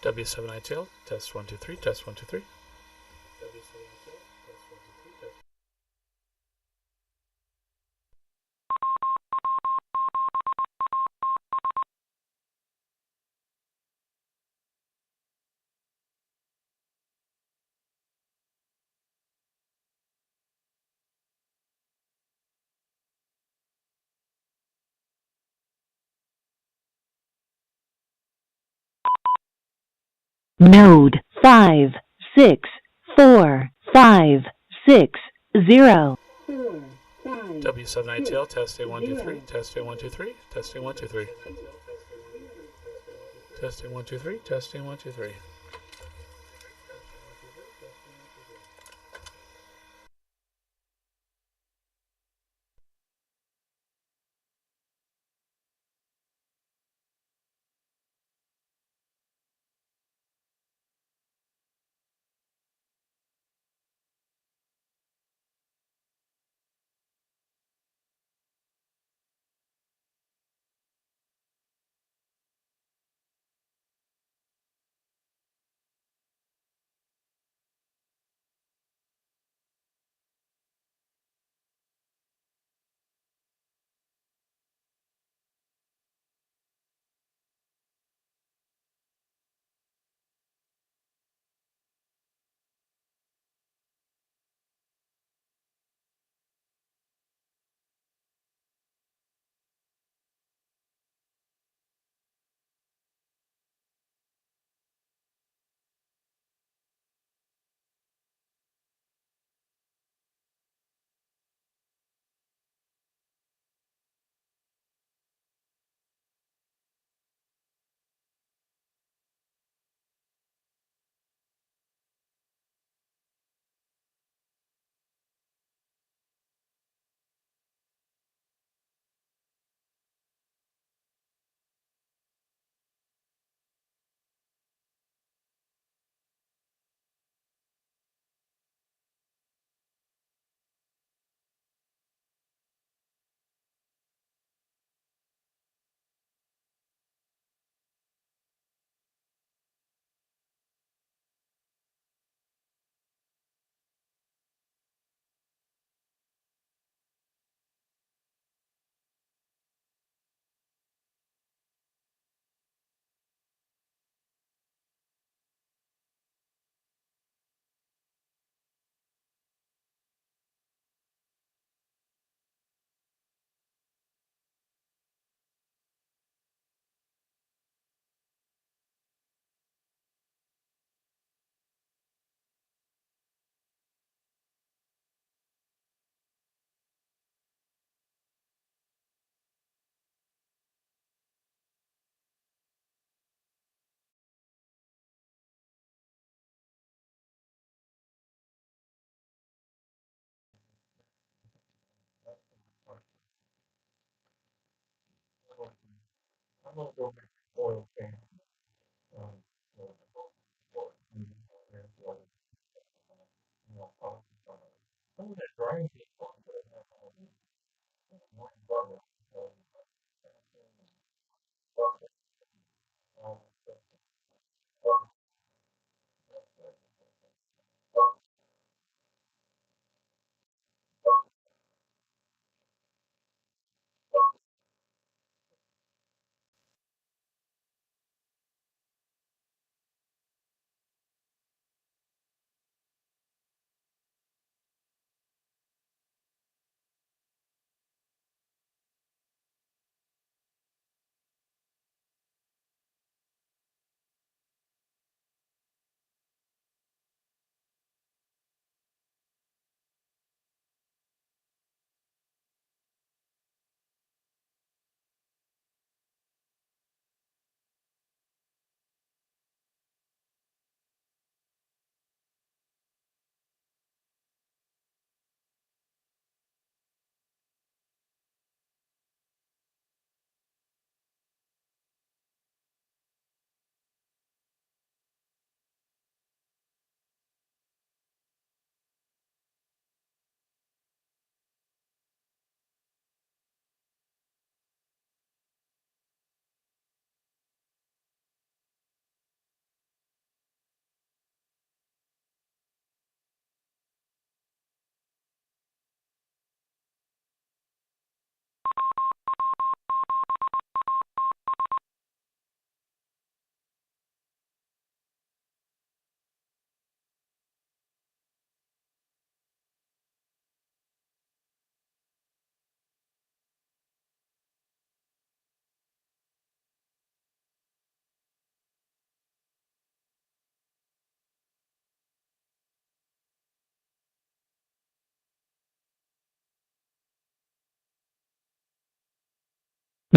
W7ITL, test 1, 2, 3, test 1, 2, 3. Node 56450. W7ITL, testing 1, 2, 3, testing 1, 2, 3, testing 1, 2, 3. Testing 1, 2, 3, testing 1, 2, 3.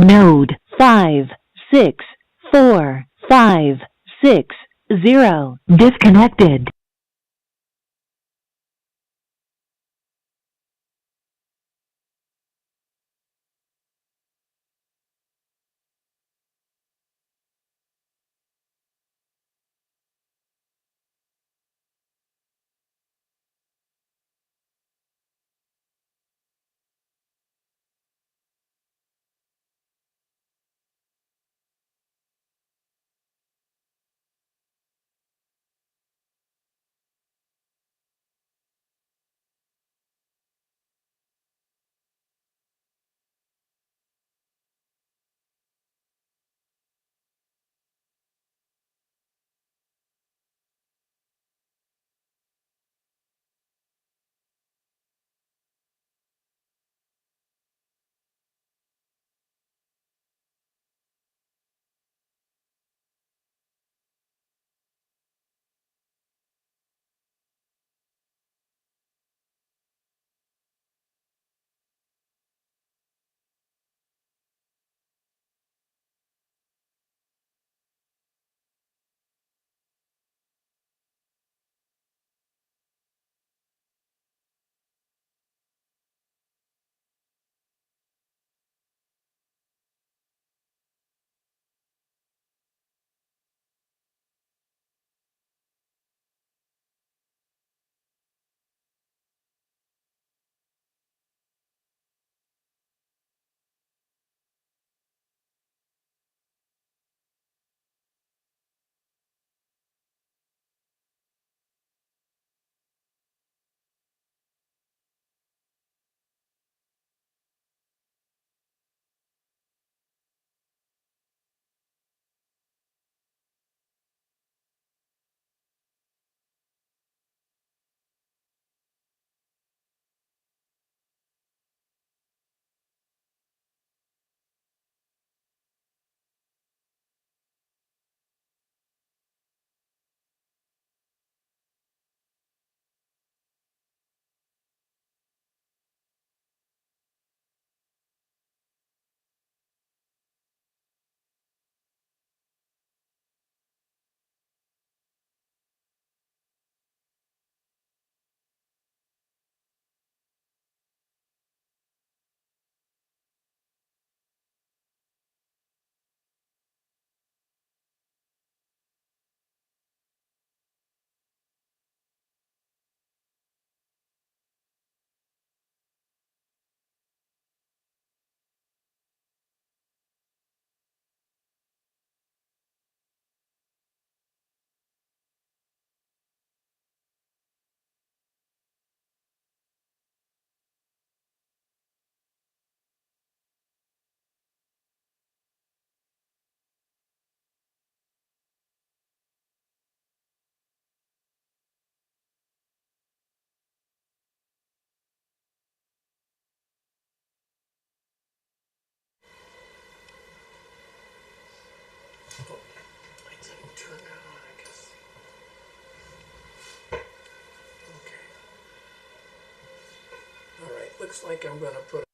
Node 564560 disconnected. I didn't turn that on, I guess. Okay. All right, looks like I'm gonna put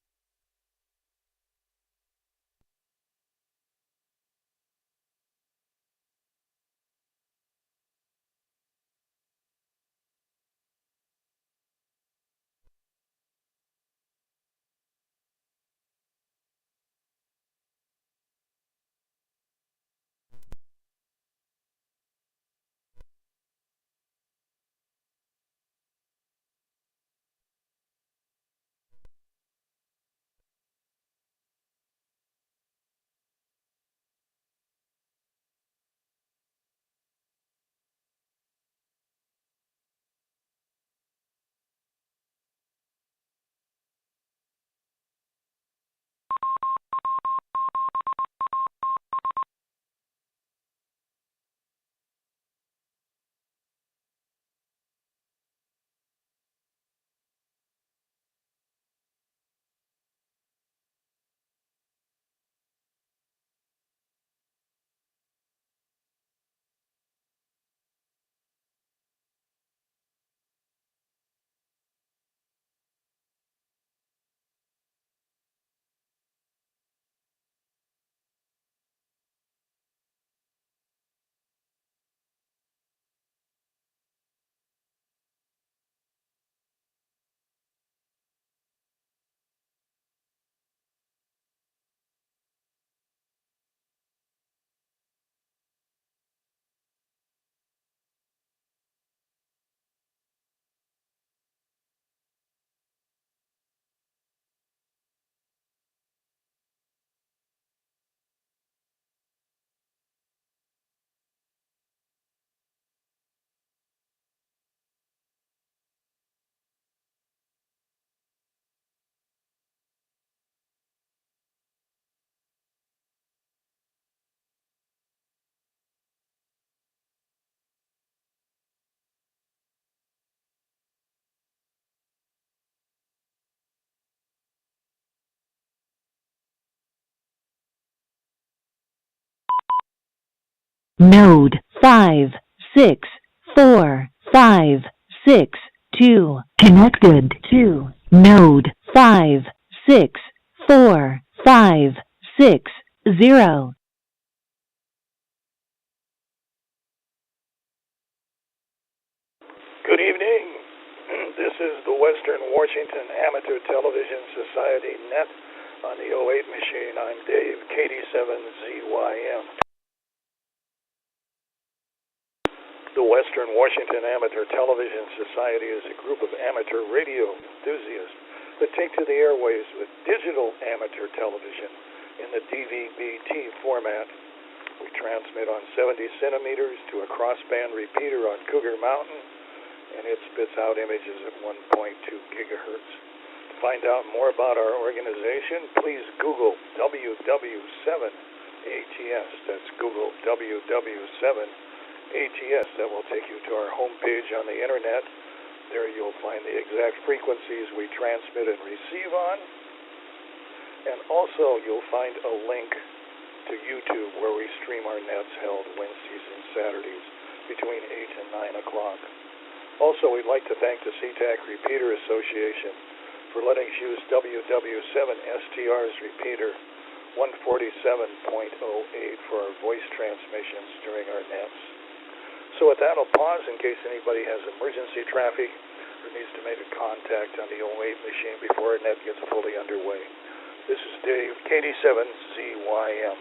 Node 564562 connected to Node 564560. Good evening. This is the Western Washington Amateur Television Society Net on the 08 machine. I'm Dave, KD7ZYM. The Western Washington Amateur Television Society is a group of amateur radio enthusiasts that take to the airwaves with digital amateur television in the DVB-T format. We transmit on 70 centimeters to a crossband repeater on Cougar Mountain, and it spits out images at 1.2 gigahertz. To find out more about our organization, please Google WW7ATS. That's Google WW7ATS. That will take you to our homepage on the internet. There you'll find the exact frequencies we transmit and receive on. And also you'll find a link to YouTube where we stream our nets held Wednesdays and Saturdays between 8 and 9 o'clock. Also, we'd like to thank the SeaTac Repeater Association for letting us use WW7STR's repeater 147.08 for our voice transmissions during our nets. So with that, I'll pause in case anybody has emergency traffic or needs to make a contact on the 08 machine before our net gets fully underway. This is Dave, KD7ZYM.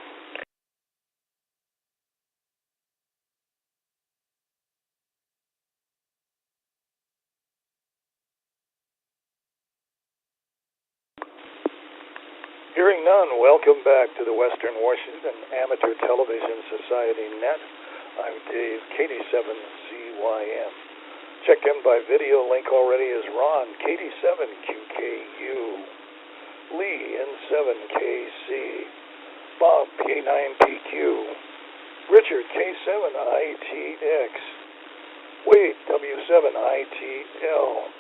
Hearing none, welcome back to the Western Washington Amateur Television Society Net. I'm Dave, KD7ZYM. Checked in by video link already is Ron, KD7QKU, Lee, N7KC, Bob, K9PQ, Richard, K7ITX, Wade, W7ITL,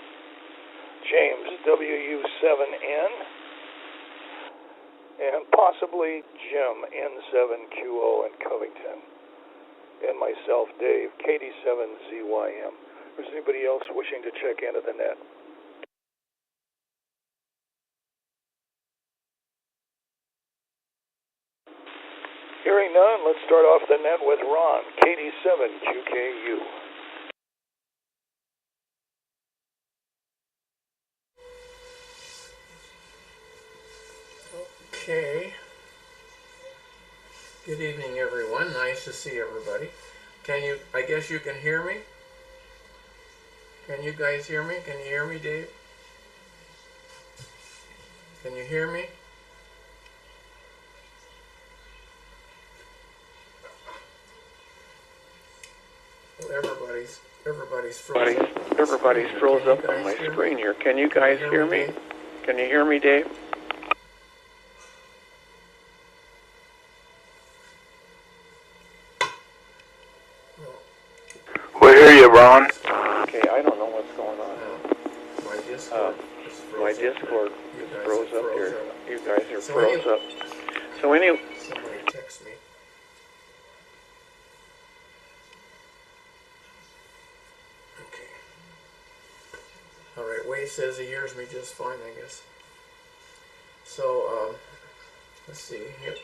James, WU7N, and possibly Jim, N7QO in Covington, and myself, Dave, KD7ZYM. Is anybody else wishing to check into the net? Hearing none, let's start off the net with Ron, KD7QKU. Okay. Good evening, everyone. Nice to see everybody. I guess you can hear me? Can you guys hear me? Can you hear me, Dave? Can you hear me? Everybody's frozen. Everybody's froze up on my screen here. Can you guys hear me? Can you hear me, Dave? We hear you, Ron. Okay, I don't know what's going on. My Discord froze up here. You guys are froze up. So anyway, somebody text me. Okay. All right. Wade says he hears me just fine, I guess. So let's see here.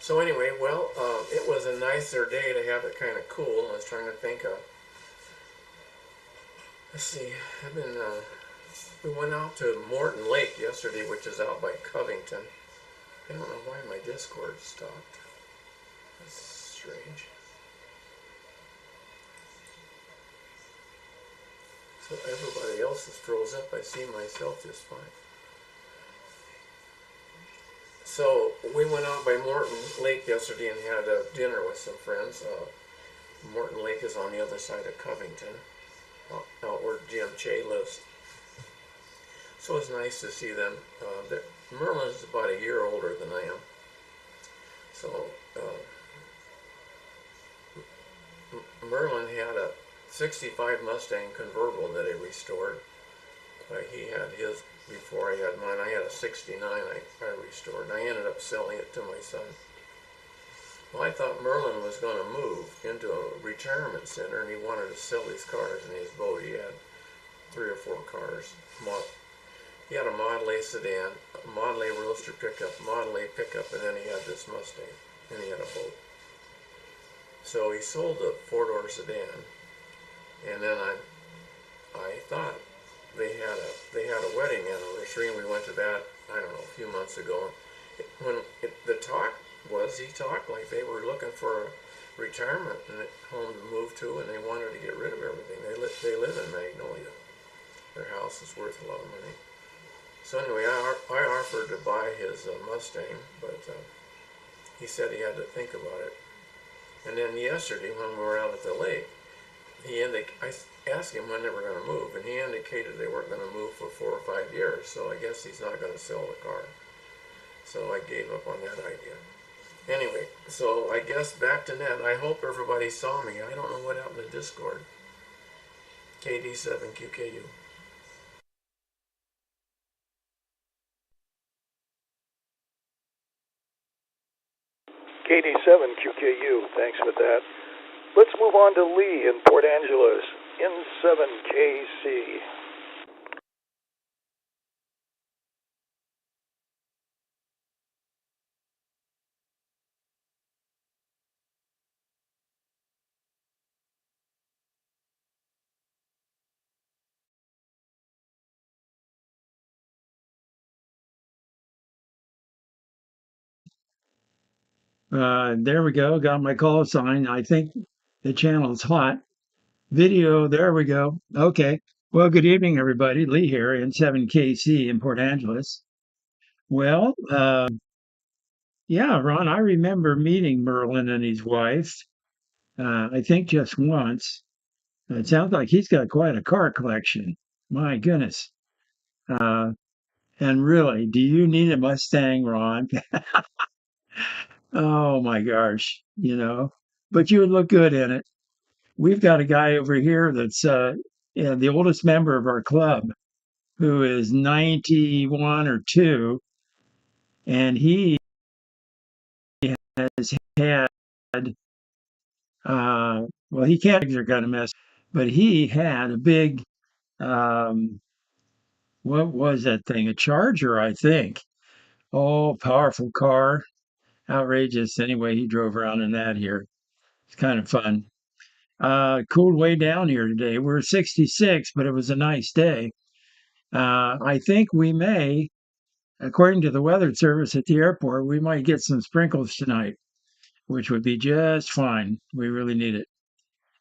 So anyway, well, it was a nicer day to have it kind of cool. I was trying to think of. Let's see. We went out to Morton Lake yesterday, which is out by Covington. I don't know why my Discord stopped. That's strange. So everybody else is froze up. I see myself just fine. So we went out by Morton Lake yesterday and had a dinner with some friends. Morton Lake is on the other side of Covington, out where Jim Che lives. So it's nice to see them. Merlin's about a year older than I am. So Merlin had a 65 Mustang convertible that he restored. He had his before I had mine. I had a 69 I restored, and I ended up selling it to my son. Well, I thought Merlin was going to move into a retirement center, and he wanted to sell his cars and his boat. He had 3 or 4 cars. He had a Model A sedan, a Model A Roadster pickup, Model A pickup, and then he had this Mustang, and he had a boat. So he sold the 4-door sedan, and then I thought they had a wedding anniversary, and we went to that, I don't know, a few months ago. The talk was, he talked like they were looking for a retirement home to move to, and they wanted to get rid of everything. They live in Magnolia. Their house is worth a lot of money. So anyway, I offered to buy his Mustang, but he said he had to think about it. And then yesterday, when we were out at the lake, I asked him when they were going to move, and he indicated they weren't going to move for 4 or 5 years, so I guess he's not going to sell the car. So I gave up on that idea. Anyway, so I guess back to net. I hope everybody saw me. I don't know what happened to Discord. KD7QKU. KD7QKU, thanks for that. Let's move on to Lee in Port Angeles, N7KC. There we go. Got my call sign. I think the channel's hot. Video, there we go. Okay. Well, good evening, everybody. Lee here in 7KC in Port Angeles. Well, yeah, Ron, I remember meeting Merlin and his wife, I think just once. It sounds like he's got quite a car collection. My goodness. Uh, and really, do you need a Mustang, Ron? Oh my gosh, but you would look good in it. We've got a guy over here that's yeah, the oldest member of our club who is 91 or 2, and he has had, well, he can't, they're kind of mess, but he had a big, um, what was that thing? A Charger, I think. Oh, powerful car. Outrageous. Anyway, he drove around in that here. It's kind of fun. Cooled way down here today. We're 66, but it was a nice day. I think we may, according to the weather service at the airport, we might get some sprinkles tonight, which would be just fine. We really need it.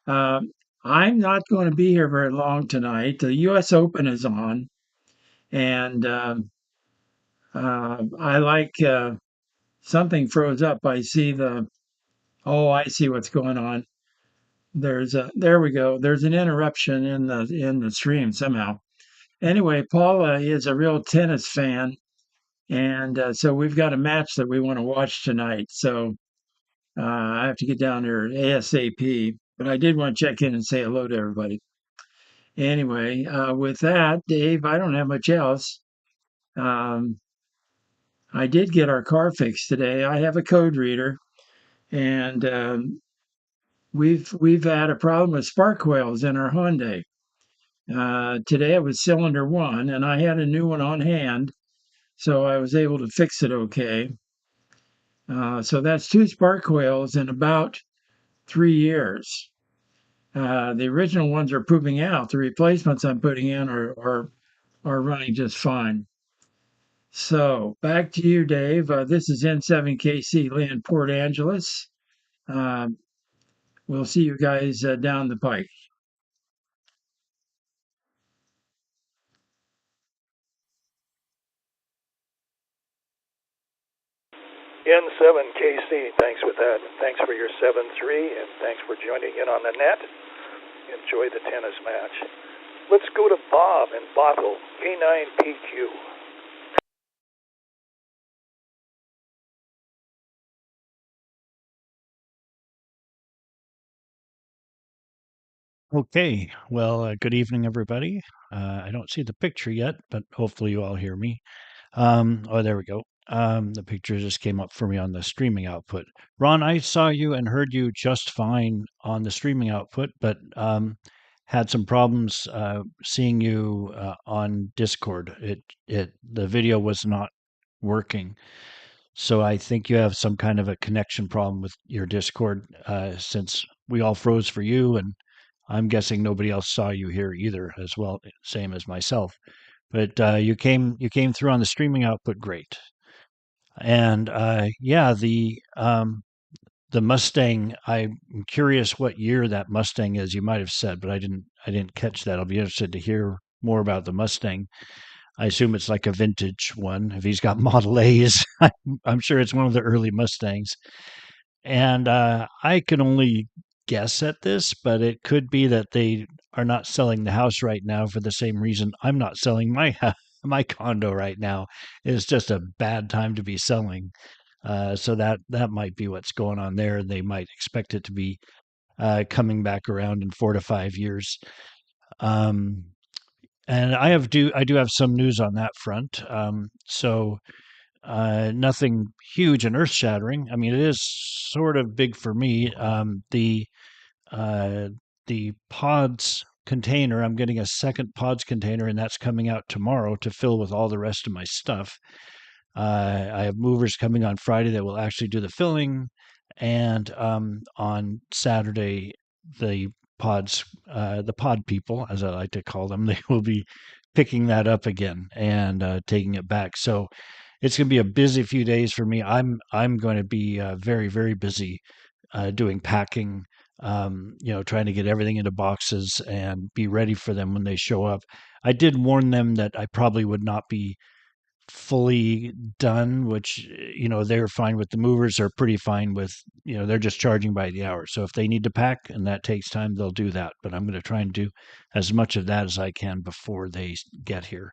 Um, I'm not going to be here very long tonight. The U.S. Open is on, and I like something froze up. I see what's going on. There we go. There's an interruption in the stream somehow. Anyway, Paula is a real tennis fan, and so we've got a match that we want to watch tonight. So I have to get down there ASAP. But I did want to check in and say hello to everybody. Anyway, with that, Dave, I don't have much else. Um, I did get our car fixed today. I have a code reader, and we've had a problem with spark coils in our Hyundai. Today it was cylinder 1, and I had a new one on hand, so I was able to fix it okay. So that's 2 spark coils in about 3 years. The original ones are pooping out. The replacements I'm putting in are running just fine. So back to you, Dave. This is N7KC Land Port Angeles. Uh, we'll see you guys down the pike. N7KC, thanks for that. Thanks for your 7-3, and thanks for joining in on the net. Enjoy the tennis match. Let's go to Bob in Bothell, K9PQ. Okay, well, good evening, everybody. I don't see the picture yet, but hopefully you all hear me. Oh, there we go. The picture just came up for me on the streaming output. Ron, I saw you and heard you just fine on the streaming output, but had some problems seeing you on Discord. The video was not working. So I think you have some kind of a connection problem with your Discord, since we all froze for you, and I'm guessing nobody else saw you here either, as well, same as myself. But you came through on the streaming output great, and yeah, the Mustang. I'm curious what year that Mustang is. You might have said, but I didn't catch that. I'll be interested to hear more about the Mustang. I assume it's like a vintage one. If he's got Model A's, I'm sure it's one of the early Mustangs. And I can only guess at this, but it could be that they are not selling the house right now for the same reason I'm not selling my condo right now. It's just a bad time to be selling. So that might be what's going on there. They might expect it to be coming back around in 4 to 5 years. Um, and I do have some news on that front. So nothing huge and earth shattering. I mean, it is sort of big for me. Uh, the pods container. I'm getting a second pods container, and that's coming out tomorrow to fill with all the rest of my stuff. I have movers coming on Friday that will actually do the filling, and on Saturday, the the pod people, as I like to call them, they will be picking that up again and taking it back. So it's going to be a busy few days for me. I'm going to be very very busy doing packing. Trying to get everything into boxes and be ready for them when they show up. I did warn them that I probably would not be fully done, which they're fine with. The movers are pretty fine with, they're just charging by the hour. So if they need to pack and that takes time, they'll do that. But I'm going to try and do as much of that as I can before they get here.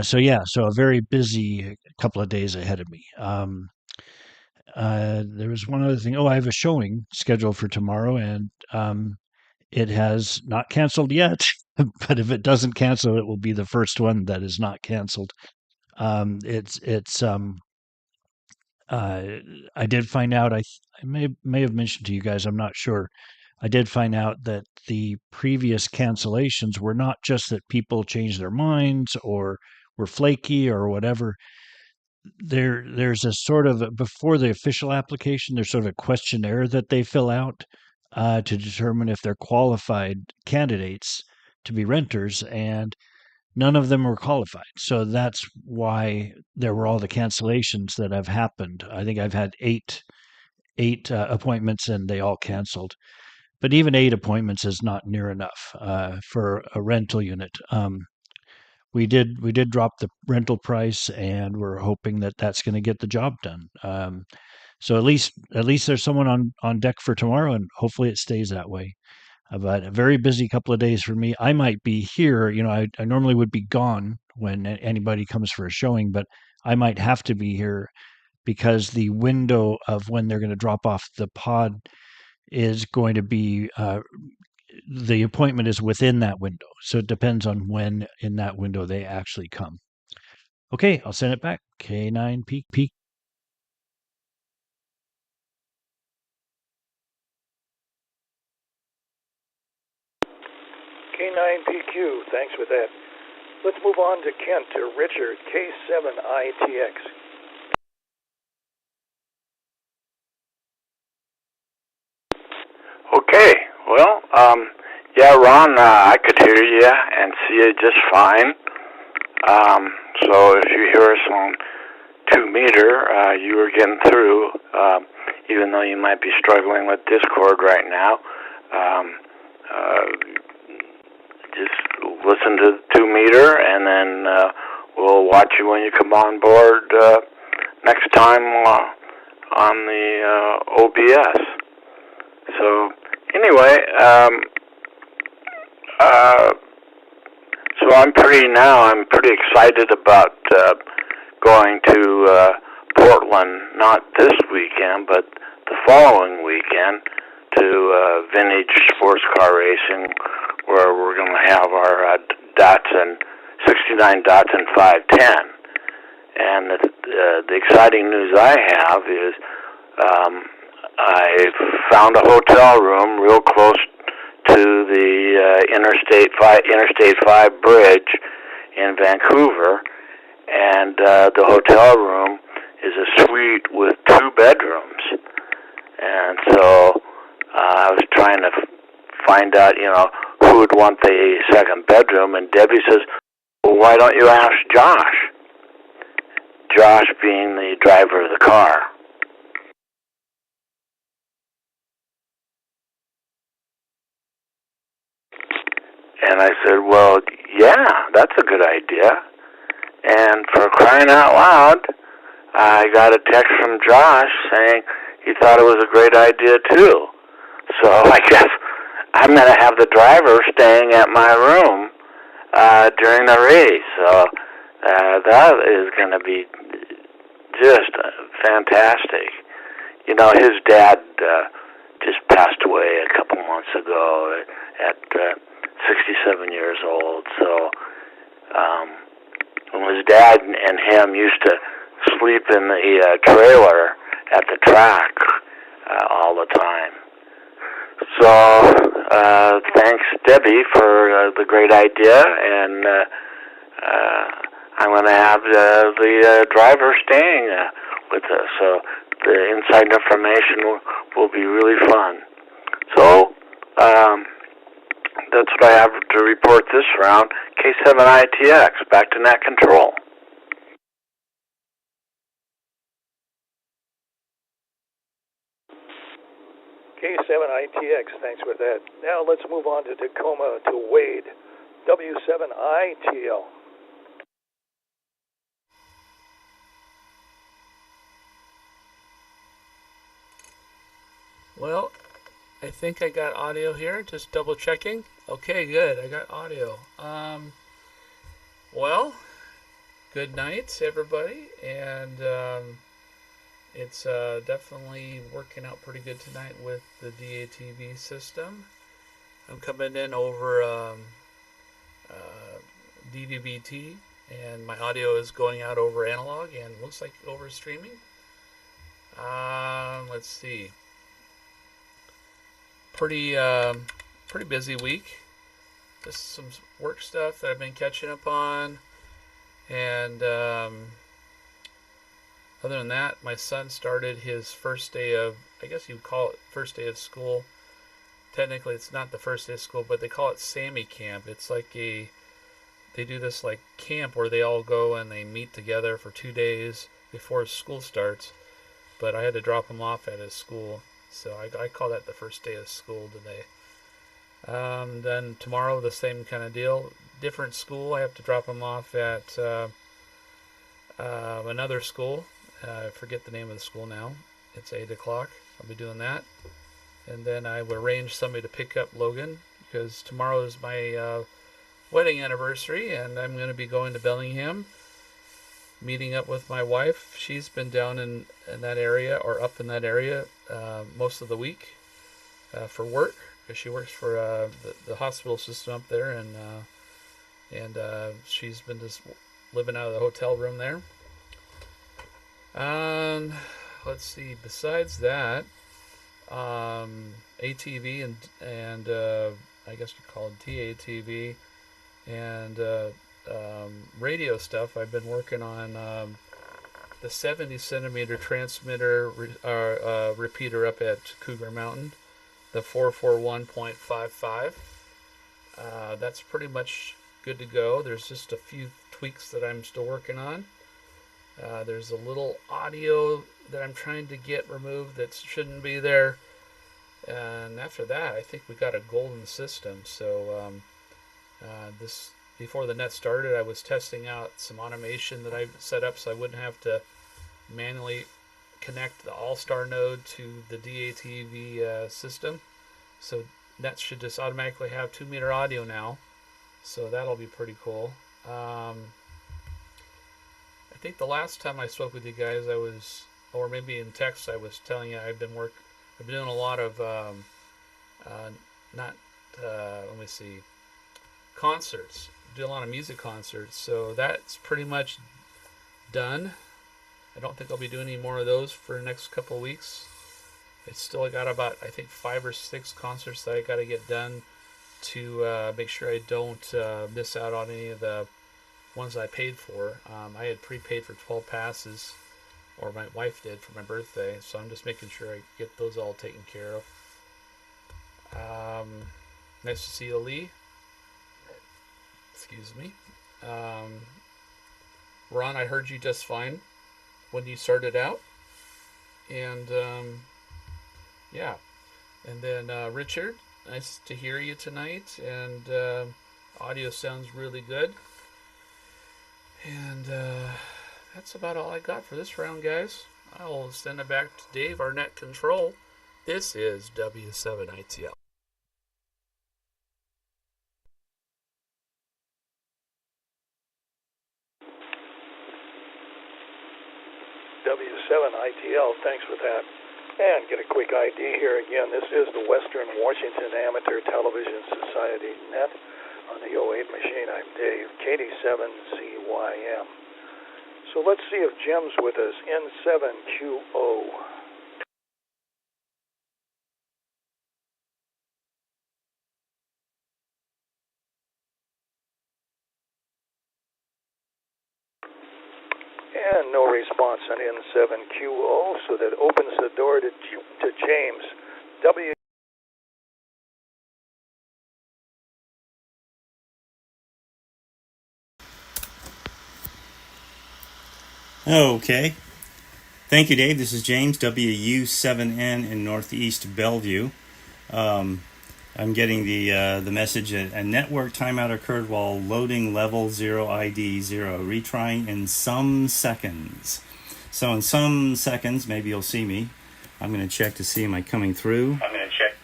So yeah, so a very busy couple of days ahead of me. There was one other thing. Oh, I have a showing scheduled for tomorrow, and it has not canceled yet. But if it doesn't cancel, it will be the first one that is not canceled. It's I did find out. I may have mentioned to you guys. I'm not sure. I did find out that the previous cancellations were not just that people changed their minds or were flaky or whatever. There's a sort of, before the official application, there's sort of a questionnaire that they fill out to determine if they're qualified candidates to be renters, and none of them were qualified. So that's why there were all the cancellations that have happened. I think I've had eight appointments, and they all canceled. But even 8 appointments is not near enough for a rental unit. We did drop the rental price, and we're hoping that that's going to get the job done. So at least there's someone on deck for tomorrow, and hopefully it stays that way. But a very busy couple of days for me. I might be here. I normally would be gone when anybody comes for a showing, but I might have to be here because the window of when they're going to drop off the pod is going to be the appointment is within that window. So it depends on when in that window they actually come. Okay, I'll send it back. K9 peak. K9PQ, thanks for that. Let's move on to Kent or Richard, K7ITX. Okay, well, yeah, Ron, I could hear you and see you just fine. So if you hear us on 2 meter, you are getting through, even though you might be struggling with Discord right now. Just listen to 2 meter, and then we'll watch you when you come on board next time on the OBS. So anyway, so I'm pretty excited about going to Portland, not this weekend, but the following weekend, to vintage sports car racing, where we're going to have our Datsun 69 Datsun 510. And the exciting news I have is I found a hotel room real close to the Interstate 5 bridge in Vancouver, and the hotel room is a suite with 2 bedrooms. And so I was trying to find out, who would want the second bedroom, and Debbie says, well, why don't you ask Josh? Josh being the driver of the car. And I said, well, yeah, that's a good idea. And for crying out loud, I got a text from Josh saying he thought it was a great idea too. So I guess I'm going to have the driver staying at my room during the race. So that is going to be just fantastic. His dad just passed away a couple months ago at 67 years old. So his dad and him used to sleep in the trailer at the track all the time. So thanks, Debbie, for the great idea, and I'm going to have the driver staying with us. So the inside information will be really fun. So that's what I have to report this round. K7ITX, back to net control. K7ITX, thanks for that. Now let's move on to Tacoma to Wade, W7ITL. Well, I think I got audio here. Just double checking. Okay, good. I got audio. Well, good night, everybody, and it's definitely working out pretty good tonight with the DATV system. I'm coming in over DVB-T, and my audio is going out over analog and looks like over streaming. Let's see. Pretty busy week. Just some work stuff that I've been catching up on, and other than that, my son started his first day of, I guess you'd call it first day of school. Technically, it's not the first day of school, but they call it Sammy Camp. It's like they do this like camp where they all go and they meet together for 2 days before school starts. But I had to drop him off at his school, so I call that the first day of school today. Then tomorrow, the same kind of deal. Different school. I have to drop him off at another school. I forget the name of the school now. It's 8 o'clock. I'll be doing that. And then I will arrange somebody to pick up Logan, because tomorrow is my wedding anniversary, and I'm going to be going to Bellingham, meeting up with my wife. She's been down in that area, or up in that area, most of the week for work, because she works for the hospital system up there, and she's been just living out of the hotel room there. Let's see. Besides that, ATV and I guess you call it DATV and radio stuff. I've been working on the 70 centimeter transmitter repeater up at Cougar Mountain, the 441.55. That's pretty much good to go. There's just a few tweaks that I'm still working on. There's a little audio that I'm trying to get removed that shouldn't be there. And after that, I think we got a golden system. So this before the net started, I was testing out some automation that I set up so I wouldn't have to manually connect the All-Star node to the DATV system. So net should just automatically have 2-meter audio now. So that'll be pretty cool. I think the last time I spoke with you guys, or maybe in text, I was telling you I've been doing a lot of not let me see, concerts. Do a lot of music concerts, so that's pretty much done. I don't think I'll be doing any more of those for the next couple of weeks. It's still, I got about, I think, 5 or 6 concerts that I got to get done to make sure I don't miss out on any of the ones I paid for. I had prepaid for 12 passes, or my wife did for my birthday, so I'm just making sure I get those all taken care of. Nice to see you, Lee. Excuse me. Ron, I heard you just fine when you started out. And yeah. And then Richard, nice to hear you tonight. And audio sounds really good. And that's about all I got for this round, guys. I'll send it back to Dave, our net control. This is W7ITL. W7ITL, thanks for that. And get a quick ID here again. This is the Western Washington Amateur Television Society Net on the 08 machine. I'm Dave, KD7CYM. So let's see if Jim's with us, N7QO. And no response on N7QO, so that opens the door to James. W. Okay. Thank you, Dave. This is James, WU7N in Northeast Bellevue. I'm getting the message that a network timeout occurred while loading level 0 ID 0, retrying in some seconds. So in some seconds, maybe you'll see me. I'm going to check to see am I coming through.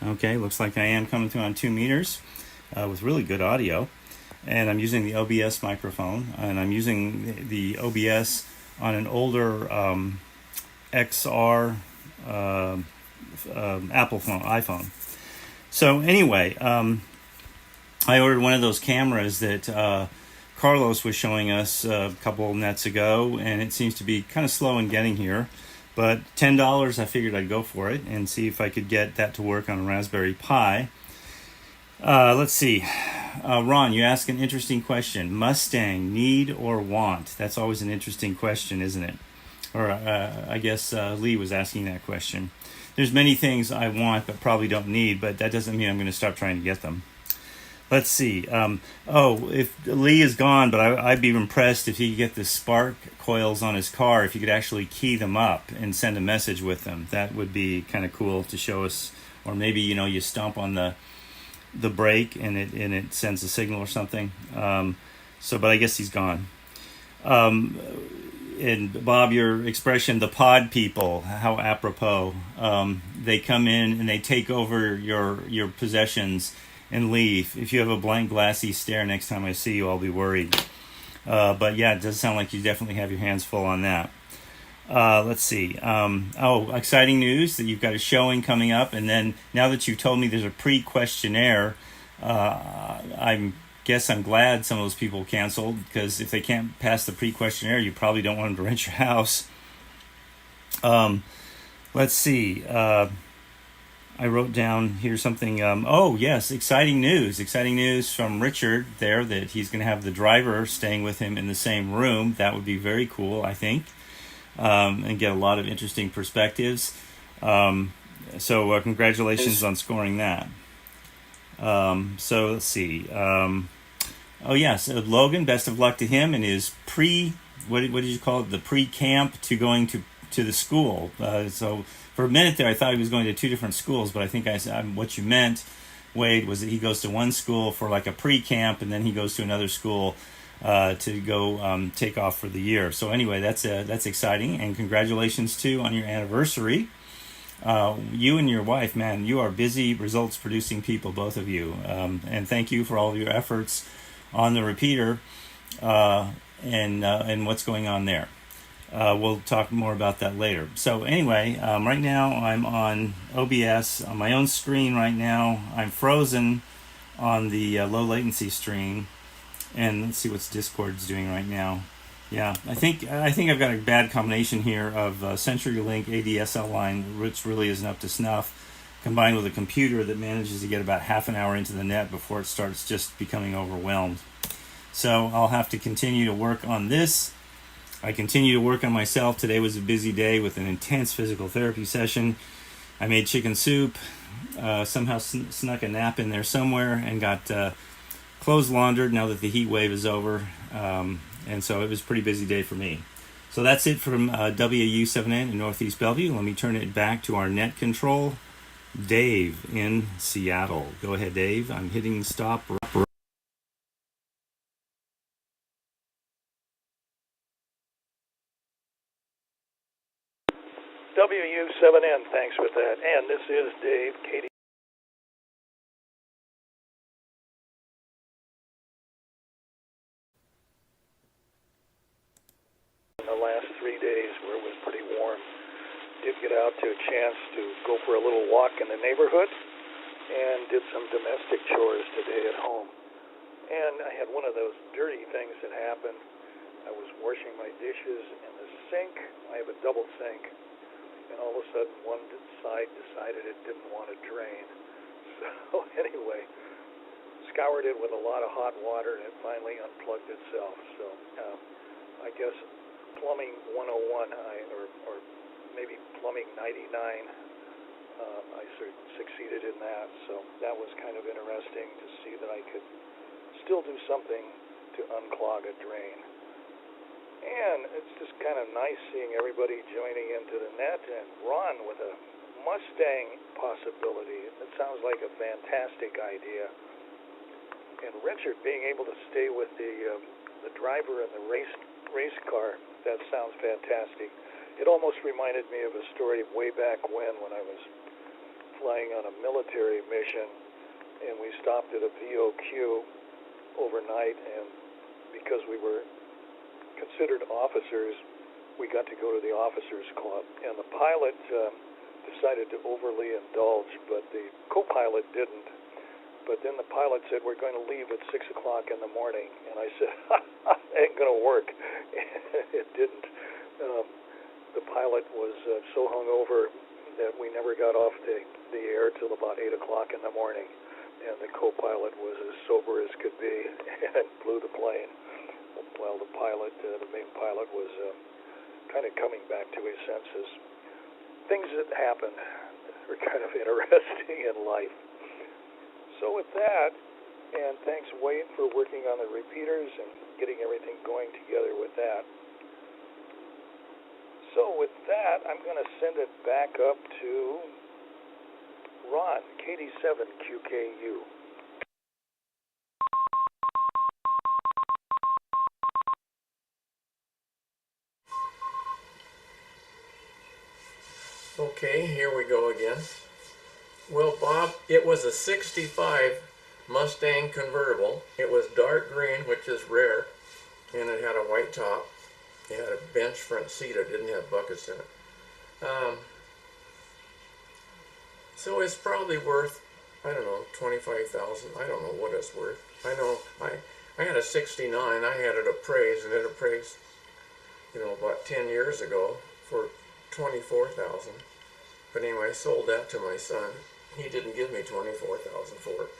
Okay, looks like I am coming through on 2 meters with really good audio. And I'm using the OBS microphone, and I'm using the OBS on an older XR Apple phone, iPhone. So anyway, I ordered one of those cameras that Carlos was showing us a couple of nets ago, and it seems to be kind of slow in getting here. But $10, I figured I'd go for it and see if I could get that to work on a Raspberry Pi. Let's see. Ron, you ask an interesting question. Mustang, need or want? That's always an interesting question, isn't it? Or I guess Lee was asking that question. There's many things I want but probably don't need, but that doesn't mean I'm going to stop trying to get them. Let's see. If Lee is gone, but I'd be impressed if he could get the spark coils on his car, if you could actually key them up and send a message with them. That would be kind of cool to show us. Or maybe, you stomp on the brake and it sends a signal or something. But I guess he's gone. And Bob, your expression, the pod people, how apropos. They come in and they take over your possessions and leave. If you have a blank, glassy stare next time I see you, I'll be worried. But yeah, it does sound like you definitely have your hands full on that. Let's see. Exciting news that you've got a showing coming up. And then now that you've told me there's a pre-questionnaire, I'm glad some of those people canceled, because if they can't pass the pre-questionnaire, you probably don't want them to rent your house. Let's see. I wrote down here something. Yes, exciting news. Exciting news from Richard there that he's going to have the driver staying with him in the same room. That would be very cool, I think, and get a lot of interesting perspectives. So congratulations on scoring that. So let's see. Logan, best of luck to him in his what did you call it? The pre-camp to going to the school. So for a minute there, I thought he was going to 2 different schools, but I think what you meant, Wade, was that he goes to one school for like a pre-camp, and then he goes to another school to go take off for the year. So anyway, that's exciting, and congratulations too on your anniversary. You and your wife, man, you are busy results-producing people, both of you. And thank you for all of your efforts on the repeater and what's going on there. we'll talk more about that later. So anyway, right now I'm on OBS on my own screen right now. I'm frozen on the low latency stream, and let's see what Discord's doing right now. Yeah, I think I've got a bad combination here of CenturyLink ADSL line, which really isn't up to snuff, combined with a computer that manages to get about half an hour into the net before it starts just becoming overwhelmed. So I'll have to continue to work on this. I continue to work on myself. Today was a busy day with an intense physical therapy session. I made chicken soup, somehow snuck a nap in there somewhere, and got clothes laundered now that the heat wave is over. And so it was a pretty busy day for me. So that's it from WU7N in Northeast Bellevue. Let me turn it back to our net control, Dave in Seattle. Go ahead, Dave. I'm hitting stop. WU7N, thanks for that. And this is Dave, Katie. In the last 3 days where it was pretty warm, did get out to a chance to go for a little walk in the neighborhood and did some domestic chores today at home. And I had one of those dirty things that happened. I was washing my dishes in the sink. I have a double sink. And all of a sudden, one side decided it didn't want to drain. So anyway, scoured it with a lot of hot water, and it finally unplugged itself. So I guess plumbing 101, or maybe plumbing 99, I succeeded in that. So that was kind of interesting to see that I could still do something to unclog a drain. And it's just kind of nice seeing everybody joining into the net, and Ron with a Mustang possibility. It sounds like a fantastic idea. And Richard being able to stay with the driver in the race car, that sounds fantastic. It almost reminded me of a story way back when I was flying on a military mission, and we stopped at a VOQ overnight, and because we were considered officers, we got to go to the officers club, and the pilot decided to overly indulge, but the co-pilot didn't. But then the pilot said, we're going to leave at 6 o'clock in the morning, and I said, ain't going to work. It didn't. The pilot was so hungover that we never got off the air till about 8 o'clock in the morning, and the co-pilot was as sober as could be and flew the plane. Well, the pilot, the main pilot, was kind of coming back to his senses. Things that happen are kind of interesting in life. So with that, and thanks Wade for working on the repeaters and getting everything going together with that. So with that, I'm going to send it back up to Ron, KD7QKU. Okay, here we go again. Well, Bob, it was a 65 Mustang convertible. It was dark green, which is rare, and it had a white top. It had a bench front seat. It didn't have buckets in it. So it's probably worth, I don't know, $25,000. I don't know what it's worth. I know I had a 69. I had it appraised, and it appraised, about 10 years ago for $24,000. But anyway, I sold that to my son. He didn't give me $24,000 for it.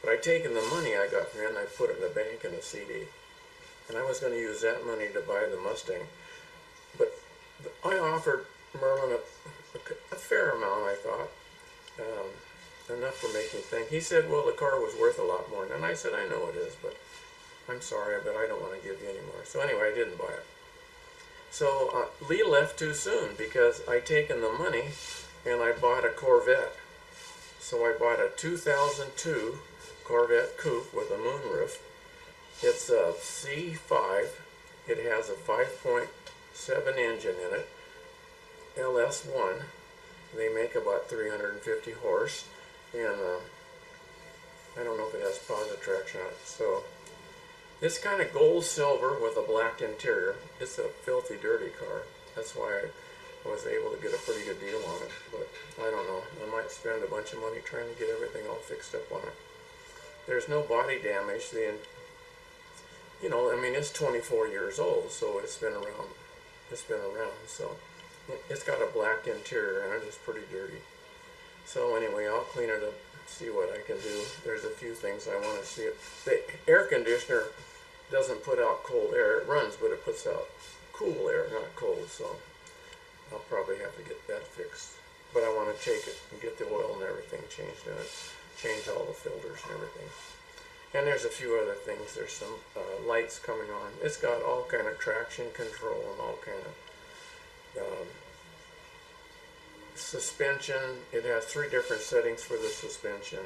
But I'd taken the money I got from him and I put it in the bank in a CD. And I was going to use that money to buy the Mustang. But I offered Merlin a fair amount, I thought. Enough for making me think. He said, well, the car was worth a lot more. And I said, I know it is, but I'm sorry, but I don't want to give you any more. So anyway, I didn't buy it. So Lee left too soon because I'd taken the money and I bought a Corvette. So I bought a 2002 Corvette Coupe with a moonroof. It's a C5. It has a 5.7 engine in it, LS1. They make about 350 horse, and I don't know if it has positive traction on it. So it's kind of gold silver with a black interior. It's a filthy dirty car. That's why I was able to get a pretty good deal on it. But I don't know. I might spend a bunch of money trying to get everything all fixed up on it. There's no body damage. I mean, it's 24 years old, so it's been around. It's been around, so it's got a black interior and it is pretty dirty. So anyway, I'll clean it up, see what I can do. There's a few things I want to see. The air conditioner doesn't put out cold air. It runs, but it puts out cool air, not cold. So I'll probably have to get that fixed. But I want to take it and get the oil and everything changed in it, change all the filters and everything. And there's a few other things. There's some lights coming on. It's got all kind of traction control and all kind of suspension. It has 3 different settings for the suspension.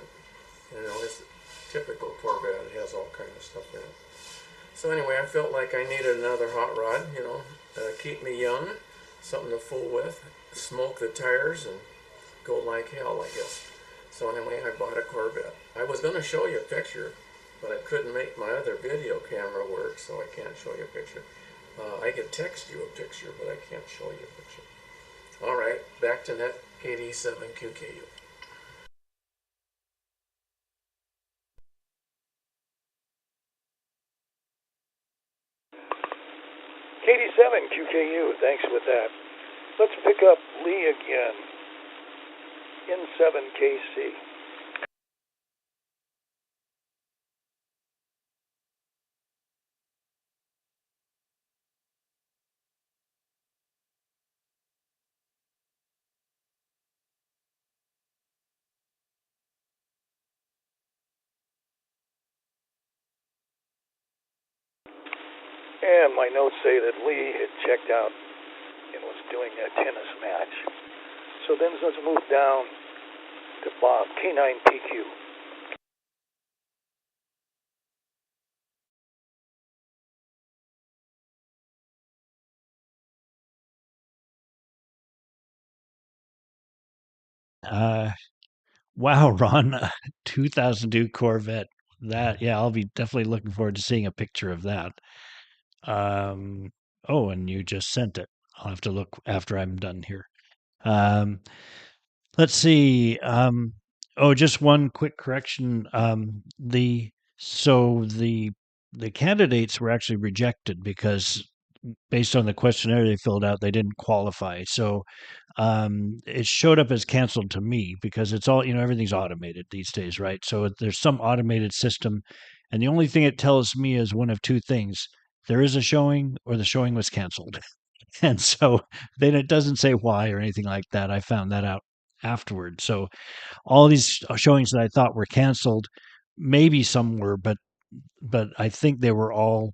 It's typical Corvette. It has all kind of stuff in it. So anyway, I felt like I needed another hot rod. Keep me young, something to fool with, smoke the tires, and go like hell, I guess. So anyway, I bought a Corvette. I was going to show you a picture, but I couldn't make my other video camera work, so I can't show you a picture. I could text you a picture, but I can't show you a picture. All right, back to Net 87 QKU. KD7 QKU, thanks with that. Let's pick up Lee again in 7KC. And my notes say that Lee had checked out and was doing a tennis match. So then let's move down to Bob, K9PQ. Wow, Ron, 2002 Corvette. Yeah, I'll be definitely looking forward to seeing a picture of that. Oh, and you just sent it. I'll have to look after I'm done here. Um, let's see. Oh, just one quick correction. The candidates were actually rejected because based on the questionnaire they filled out, they didn't qualify. So it showed up as canceled to me because it's all, everything's automated these days, right? So there's some automated system. And the only thing it tells me is one of two things: there is a showing or the showing was canceled. And so then it doesn't say why or anything like that. I found that out afterward. So all these showings that I thought were canceled, maybe some were, but I think they were all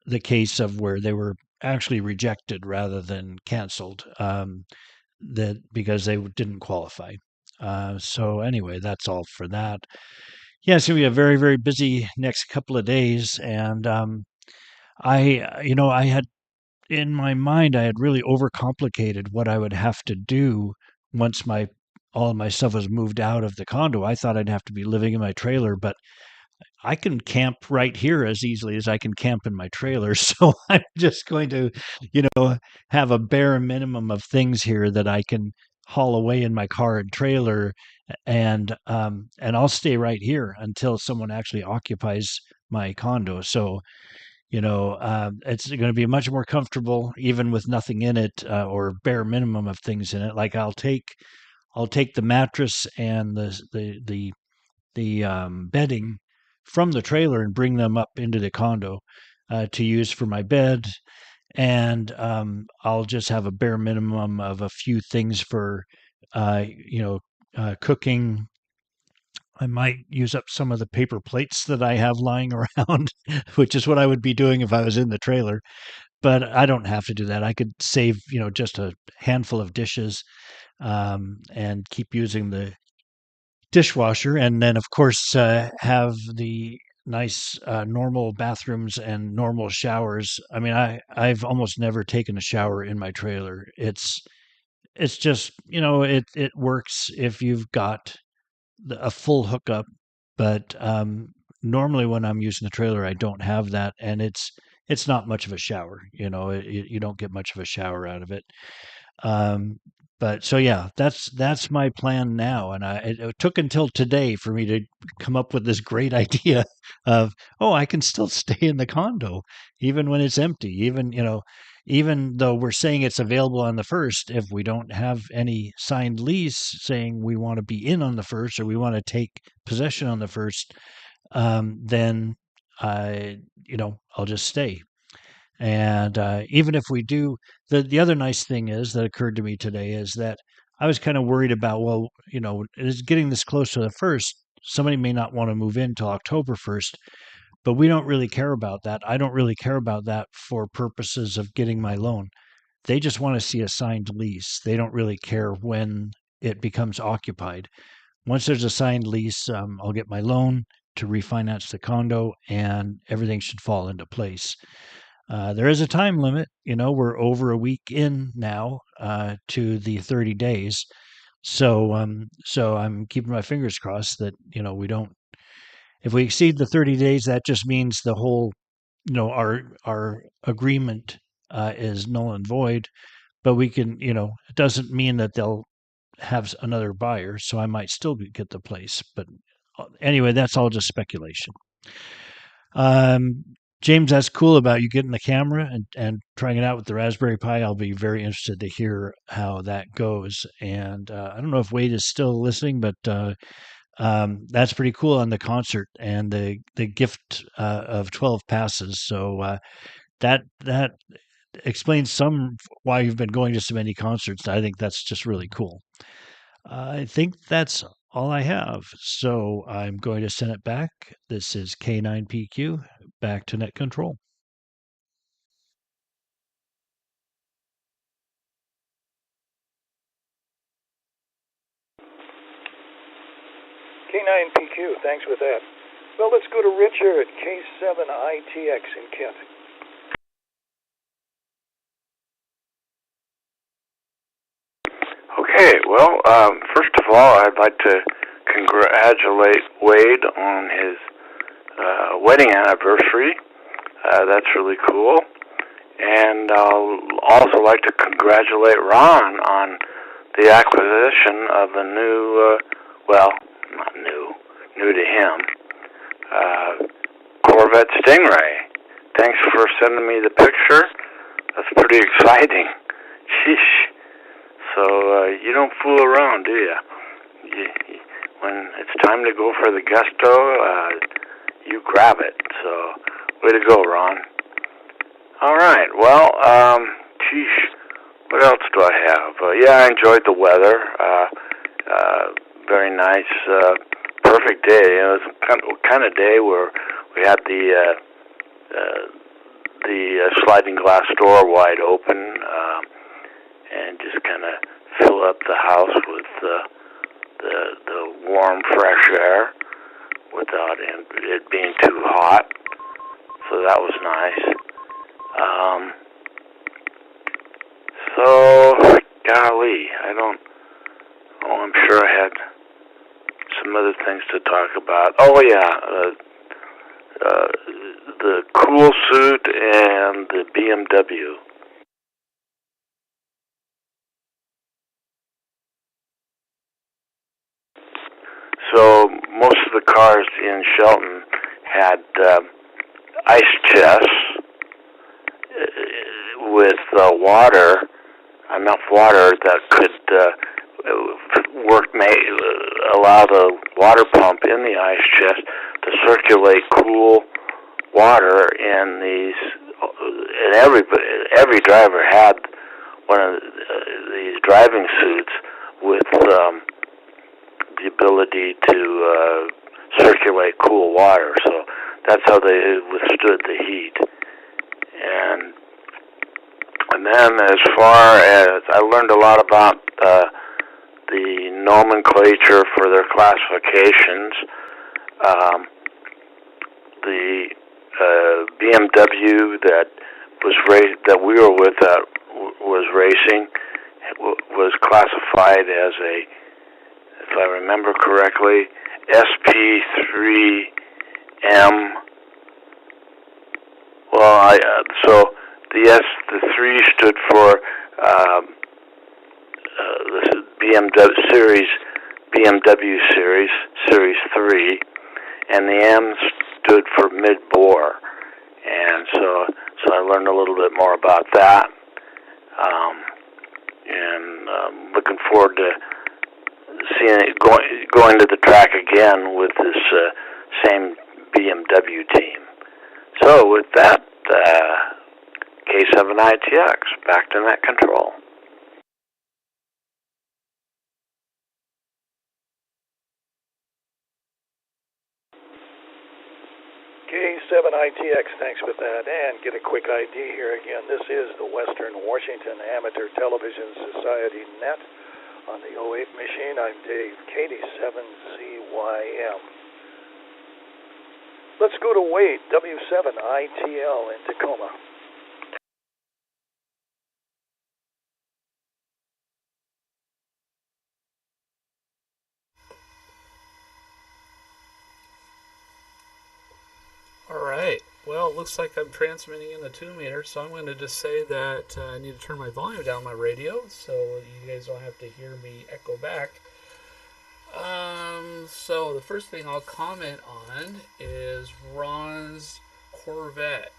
the case of where they were actually rejected rather than canceled, that because they didn't qualify. So anyway, that's all for that. Yeah, it's gonna be a very, very busy next couple of days, and I had in my mind, I had really overcomplicated what I would have to do once my all of my stuff was moved out of the condo. I thought I'd have to be living in my trailer, but I can camp right here as easily as I can camp in my trailer. So I'm just going to, have a bare minimum of things here that I can haul away in my car and trailer, and I'll stay right here until someone actually occupies my condo. So it's going to be much more comfortable, even with nothing in it, or bare minimum of things in it. Like I'll take the mattress and the bedding from the trailer and bring them up into the condo to use for my bed, and I'll just have a bare minimum of a few things for, cooking. I might use up some of the paper plates that I have lying around, which is what I would be doing if I was in the trailer. But I don't have to do that. I could save, just a handful of dishes, and keep using the dishwasher. And then, of course, have the nice normal bathrooms and normal showers. I mean, I've almost never taken a shower in my trailer. It's just, it works if you've got a full hookup, but normally when I'm using the trailer, I don't have that, and it's not much of a shower. You don't get much of a shower out of it. Um, but so yeah, that's my plan now. And it took until today for me to come up with this great idea of, oh, I can still stay in the condo even when it's empty. Even though we're saying it's available on the first, if we don't have any signed lease saying we want to be in on the first or we want to take possession on the first, then I'll just stay. And even if we do, the other nice thing is that occurred to me today is that I was kind of worried about, well, it's getting this close to the first. Somebody may not want to move in till October 1st, but we don't really care about that. I don't really care about that for purposes of getting my loan. They just want to see a signed lease. They don't really care when it becomes occupied. Once there's a signed lease, I'll get my loan to refinance the condo and everything should fall into place. There is a time limit. We're over a week in now to the 30 days. So I'm keeping my fingers crossed that, we don't, if we exceed the 30 days, that just means the whole, our agreement is null and void. But we can, it doesn't mean that they'll have another buyer. So I might still get the place. But anyway, that's all just speculation. Um, James, that's cool about you getting the camera and trying it out with the Raspberry Pi. I'll be very interested to hear how that goes. And I don't know if Wade is still listening, but that's pretty cool on the concert and the gift of 12 passes. So that explains some why you've been going to so many concerts. I think that's just really cool. I think that's all I have. So I'm going to send it back. This is K9PQ, back to net control. K9PQ, thanks for that. Well, let's go to Richard at K7ITX in Kent. Okay, well, first of all, I'd like to congratulate Wade on his wedding anniversary. That's really cool. And I'll also like to congratulate Ron on the acquisition of a new, well, not new to him, Corvette Stingray. Thanks for sending me the picture. That's pretty exciting. Sheesh. So you don't fool around, do you? When it's time to go for the gusto, you grab it. So, way to go, Ron. All right. Well, what else do I have? Yeah, I enjoyed the weather. Very nice, perfect day. It was a kind of day where we had the sliding glass door wide open, and just kind of fill up the house with the warm, fresh air without it being too hot. So that was nice. So, golly, I'm sure I had some other things to talk about. Oh, yeah, the cool suit and the BMW. So most of the cars in Shelton had ice chests with enough water that could allow the water pump in the ice chest to circulate cool water in these. And every driver had one of these driving suits with the ability to circulate cool water. So that's how they withstood the heat. And then as far as I learned a lot about the nomenclature for their classifications, the BMW that we were with that was racing was classified as a, if I remember correctly, SP3M. Well, well, so the 3 stood for this is BMW Series 3, and the M stood for mid-bore, and so I learned a little bit more about that, and looking forward to seeing it going to the track again with this same BMW team. So with that, K7ITX, back to net control. K7ITX, thanks for that. And get a quick ID here again. This is the Western Washington Amateur Television Society Net on the 08 machine. I'm Dave, KD7ZYM. Let's go to Wade, W7ITL in Tacoma. All right. Well, it looks like I'm transmitting in the 2 meter, so I'm going to just say that I need to turn my volume down on my radio so you guys don't have to hear me echo back. So the first thing I'll comment on is Ron's Corvette.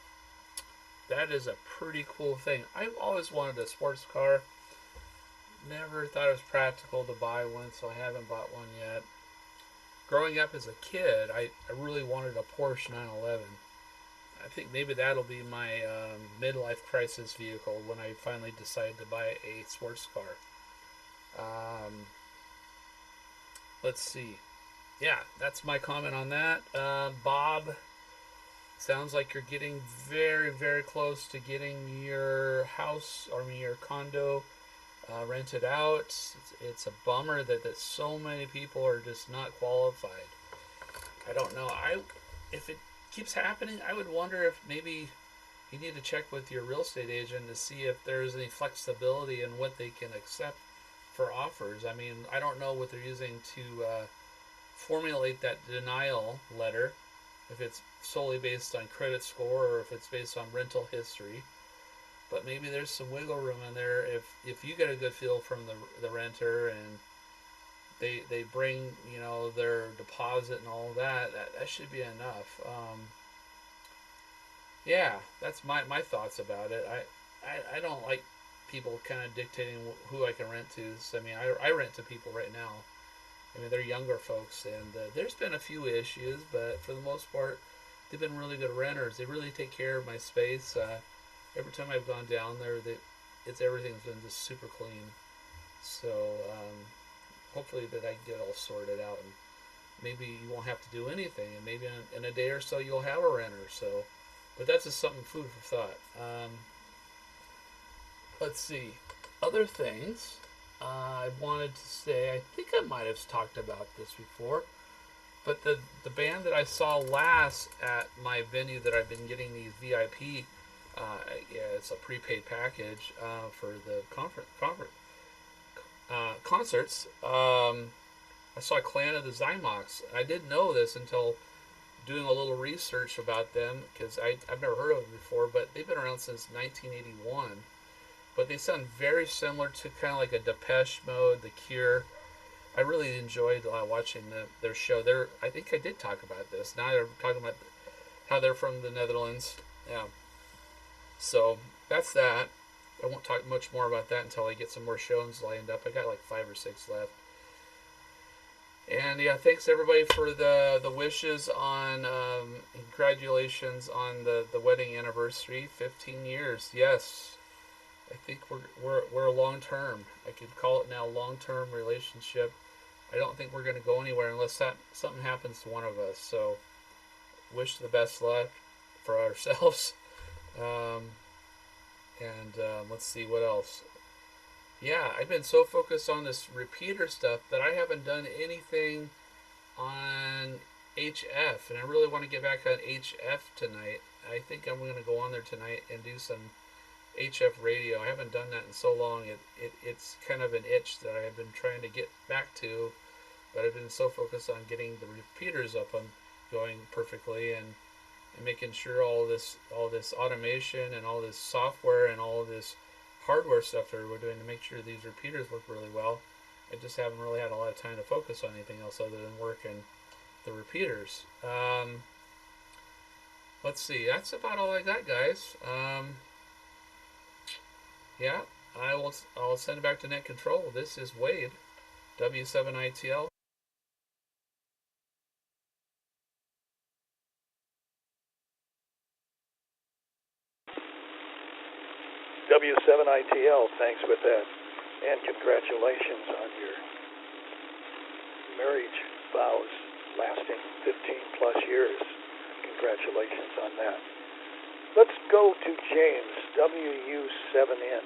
That is a pretty cool thing. I've always wanted a sports car. Never thought it was practical to buy one, so I haven't bought one yet. Growing up as a kid, I really wanted a Porsche 911. I think maybe that'll be my midlife crisis vehicle when I finally decide to buy a sports car. Let's see. Yeah, that's my comment on that. Bob, sounds like you're getting very, very close to getting your house, or your condo rented out. It's a bummer that so many people are just not qualified. I don't know. If it keeps happening, I would wonder if maybe you need to check with your real estate agent to see if there's any flexibility in what they can accept for offers. I mean, I don't know what they're using to formulate that denial letter, if it's solely based on credit score or if it's based on rental history. But maybe there's some wiggle room in there if you get a good feel from the renter and they bring their deposit and all that should be enough. Yeah, that's my thoughts about it. I don't like people kind of dictating who I can rent to. So, I mean, I rent to people right now. I mean, they're younger folks, and there's been a few issues, but for the most part, they've been really good renters. They really take care of my space. Every time I've gone down there, everything's been just super clean. So hopefully that I can get it all sorted out, and maybe you won't have to do anything, and maybe in a day or so you'll have a renter. So, but that's just something food for thought. Let's see, other things I wanted to say. I think I might have talked about this before, but the band that I saw last at my venue that I've been getting these VIP. It's a prepaid package for the concerts. I saw Clan of the Zymox. I didn't know this until doing a little research about them, because I've never heard of them before, but they've been around since 1981. But they sound very similar to kind of like a Depeche Mode, The Cure. I really enjoyed watching their show. I think I did talk about this. Now they're talking about how they're from the Netherlands. Yeah. So that's that. I won't talk much more about that until I get some more shows lined up. I got like 5 or 6 left. And yeah, thanks everybody for the wishes on congratulations on the wedding anniversary, 15 years. Yes, I think we're long term. I could call it now long term relationship. I don't think we're going to go anywhere unless something happens to one of us. So wish the best luck for ourselves. Let's see what else. Yeah, I've been so focused on this repeater stuff that I haven't done anything on HF, and I really want to get back on HF tonight. I think I'm going to go on there tonight and do some HF radio. I haven't done that in so long. It's kind of an itch that I have been trying to get back to, but I've been so focused on getting the repeaters up and going perfectly, and and making sure all this automation and all this software and all this hardware stuff that we're doing to make sure these repeaters work really well. I just haven't really had a lot of time to focus on anything else other than working the repeaters. Let's see. That's about all I got, guys. Yeah, I'll send it back to Net Control. This is Wade, W7ITL. W7ITL, thanks with that. And congratulations on your marriage vows lasting 15 plus years. Congratulations on that. Let's go to James, WU7N.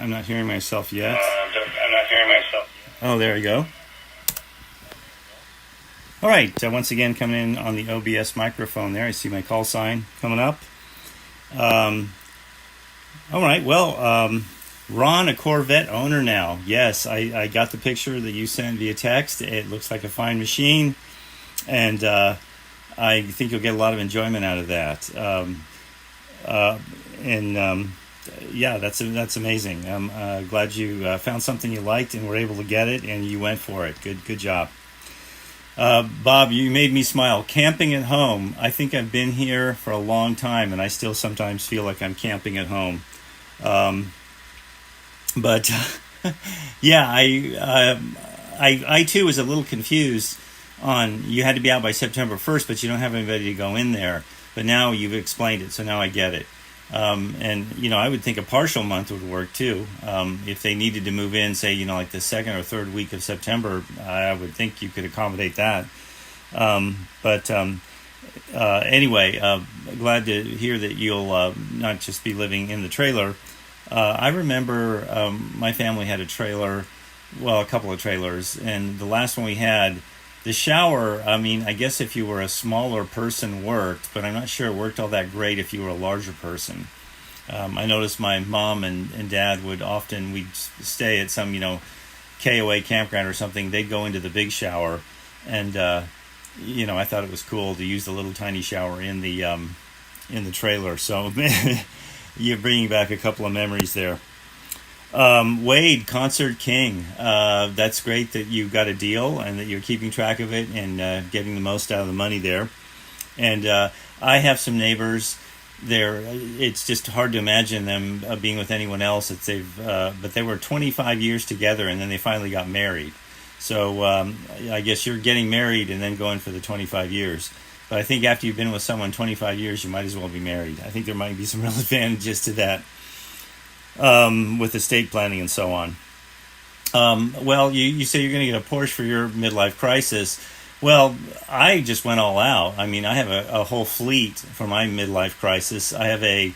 I'm not hearing myself yet. Oh, there we go. All right, once again coming in on the OBS microphone there. I see my call sign coming up. All right, well, Ron, a Corvette owner now. Yes, I got the picture that you sent via text. It looks like a fine machine, and I think you'll get a lot of enjoyment out of that. Yeah, that's amazing. I'm glad you found something you liked and were able to get it, and you went for it. Good job. Bob, you made me smile. Camping at home. I think I've been here for a long time, and I still sometimes feel like I'm camping at home. But yeah, I too was a little confused on you had to be out by September 1st, but you don't have anybody to go in there. But now you've explained it, so now I get it. And, I would think a partial month would work too. If they needed to move in, say, like the second or third week of September, I would think you could accommodate that. Anyway, glad to hear that you'll not just be living in the trailer. I remember my family had a trailer, well, a couple of trailers, and the last one we had, the shower, I guess if you were a smaller person worked, but I'm not sure it worked all that great if you were a larger person. I noticed my mom and dad we'd stay at some, KOA campground or something. They'd go into the big shower, and, I thought it was cool to use the little tiny shower in the trailer. So you're bringing back a couple of memories there. Wade, Concert King. That's great that you got a deal and that you're keeping track of it and getting the most out of the money there. And I have some neighbors there. It's just hard to imagine them being with anyone else. But they were 25 years together and then they finally got married. So I guess you're getting married and then going for the 25 years. But I think after you've been with someone 25 years, you might as well be married. I think there might be some real advantages to that. With estate planning and so on. Well, you say you're going to get a Porsche for your midlife crisis. Well, I just went all out. I have a whole fleet for my midlife crisis. I have a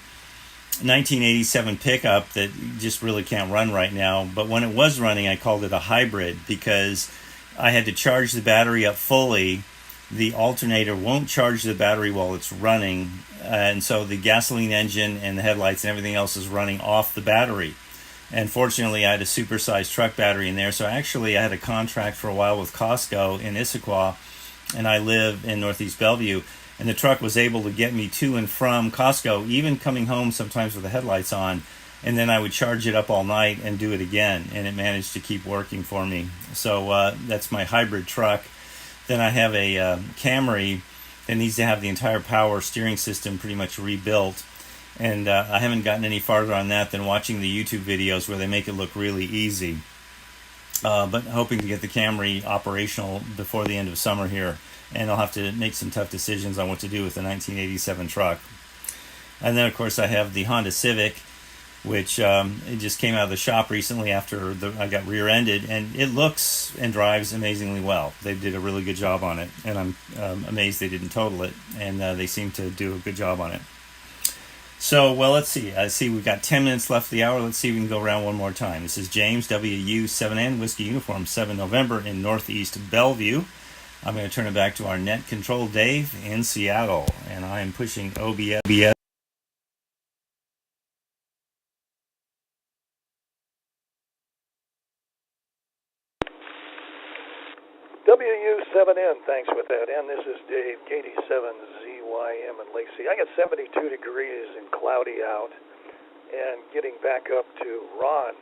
1987 pickup that just really can't run right now. But when it was running, I called it a hybrid because I had to charge the battery up fully. The alternator won't charge the battery while it's running, and so the gasoline engine and the headlights and everything else is running off the battery. And fortunately, I had a supersized truck battery in there, so I had a contract for a while with Costco in Issaquah, and I live in Northeast Bellevue, and the truck was able to get me to and from Costco, even coming home sometimes with the headlights on, and then I would charge it up all night and do it again, and it managed to keep working for me. So that's my hybrid truck. Then I have a Camry that needs to have the entire power steering system pretty much rebuilt. And I haven't gotten any farther on that than watching the YouTube videos where they make it look really easy. But hoping to get the Camry operational before the end of summer here. And I'll have to make some tough decisions on what to do with the 1987 truck. And then, of course, I have the Honda Civic, which it just came out of the shop recently after I got rear-ended, and it looks and drives amazingly well. They did a really good job on it, and I'm amazed they didn't total it, and they seem to do a good job on it. So, well, let's see. I see we've got 10 minutes left of the hour. Let's see if we can go around one more time. This is James, WU7N, Whiskey Uniform, 7 November in Northeast Bellevue. I'm going to turn it back to our net control Dave in Seattle, and I am pushing OBS. WU7N, thanks with that. And this is Dave, KD7ZYM in Lacey. I got 72 degrees and cloudy out, and getting back up to Ron,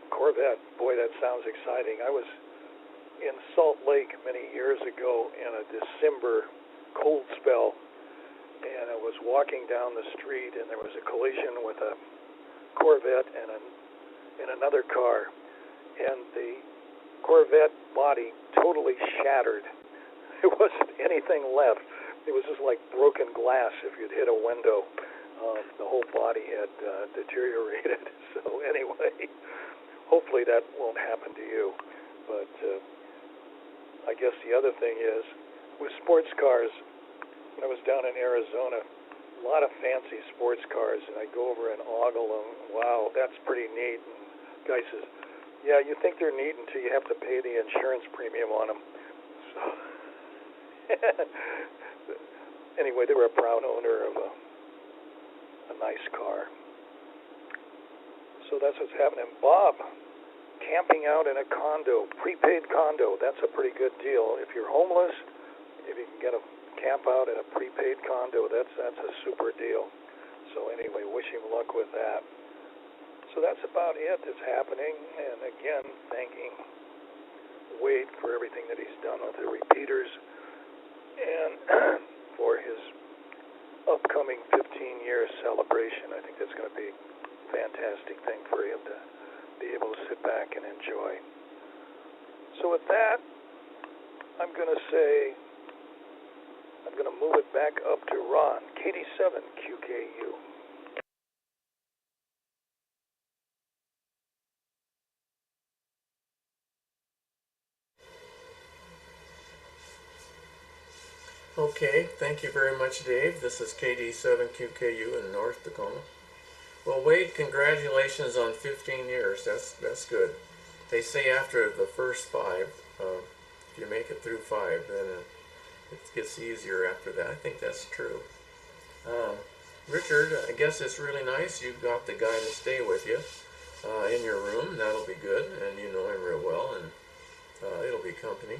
Corvette. Boy, that sounds exciting. I was in Salt Lake many years ago in a December cold spell, and I was walking down the street, and there was a collision with a Corvette and another car, and the Corvette body totally shattered. There wasn't anything left. It was just like broken glass if you'd hit a window. The whole body had deteriorated. So anyway, hopefully that won't happen to you. But I guess the other thing is, with sports cars, when I was down in Arizona, a lot of fancy sports cars, and I go over and ogle them. Wow, that's pretty neat. And the guy says, yeah, you think they're neat until you have to pay the insurance premium on them. So anyway, they were a proud owner of a nice car. So that's what's happening. Bob, camping out in a condo, prepaid condo, that's a pretty good deal. If you're homeless, if you can get a camp out in a prepaid condo, that's a super deal. So anyway, wish him luck with that. So that's about it that's happening. And again, thanking Wade for everything that he's done with the repeaters and for his upcoming 15-year celebration. I think that's going to be a fantastic thing for him to be able to sit back and enjoy. So with that, I'm going to move it back up to Ron, KD7QKU. Okay, thank you very much, Dave. This is KD7QKU in North Tacoma. Well, Wade, congratulations on 15 years. That's good. They say after the first 5, if you make it through 5, then it gets easier after that. I think that's true. Richard, I guess it's really nice you've got the guy to stay with you in your room. That'll be good, and you know him real well, and it'll be company.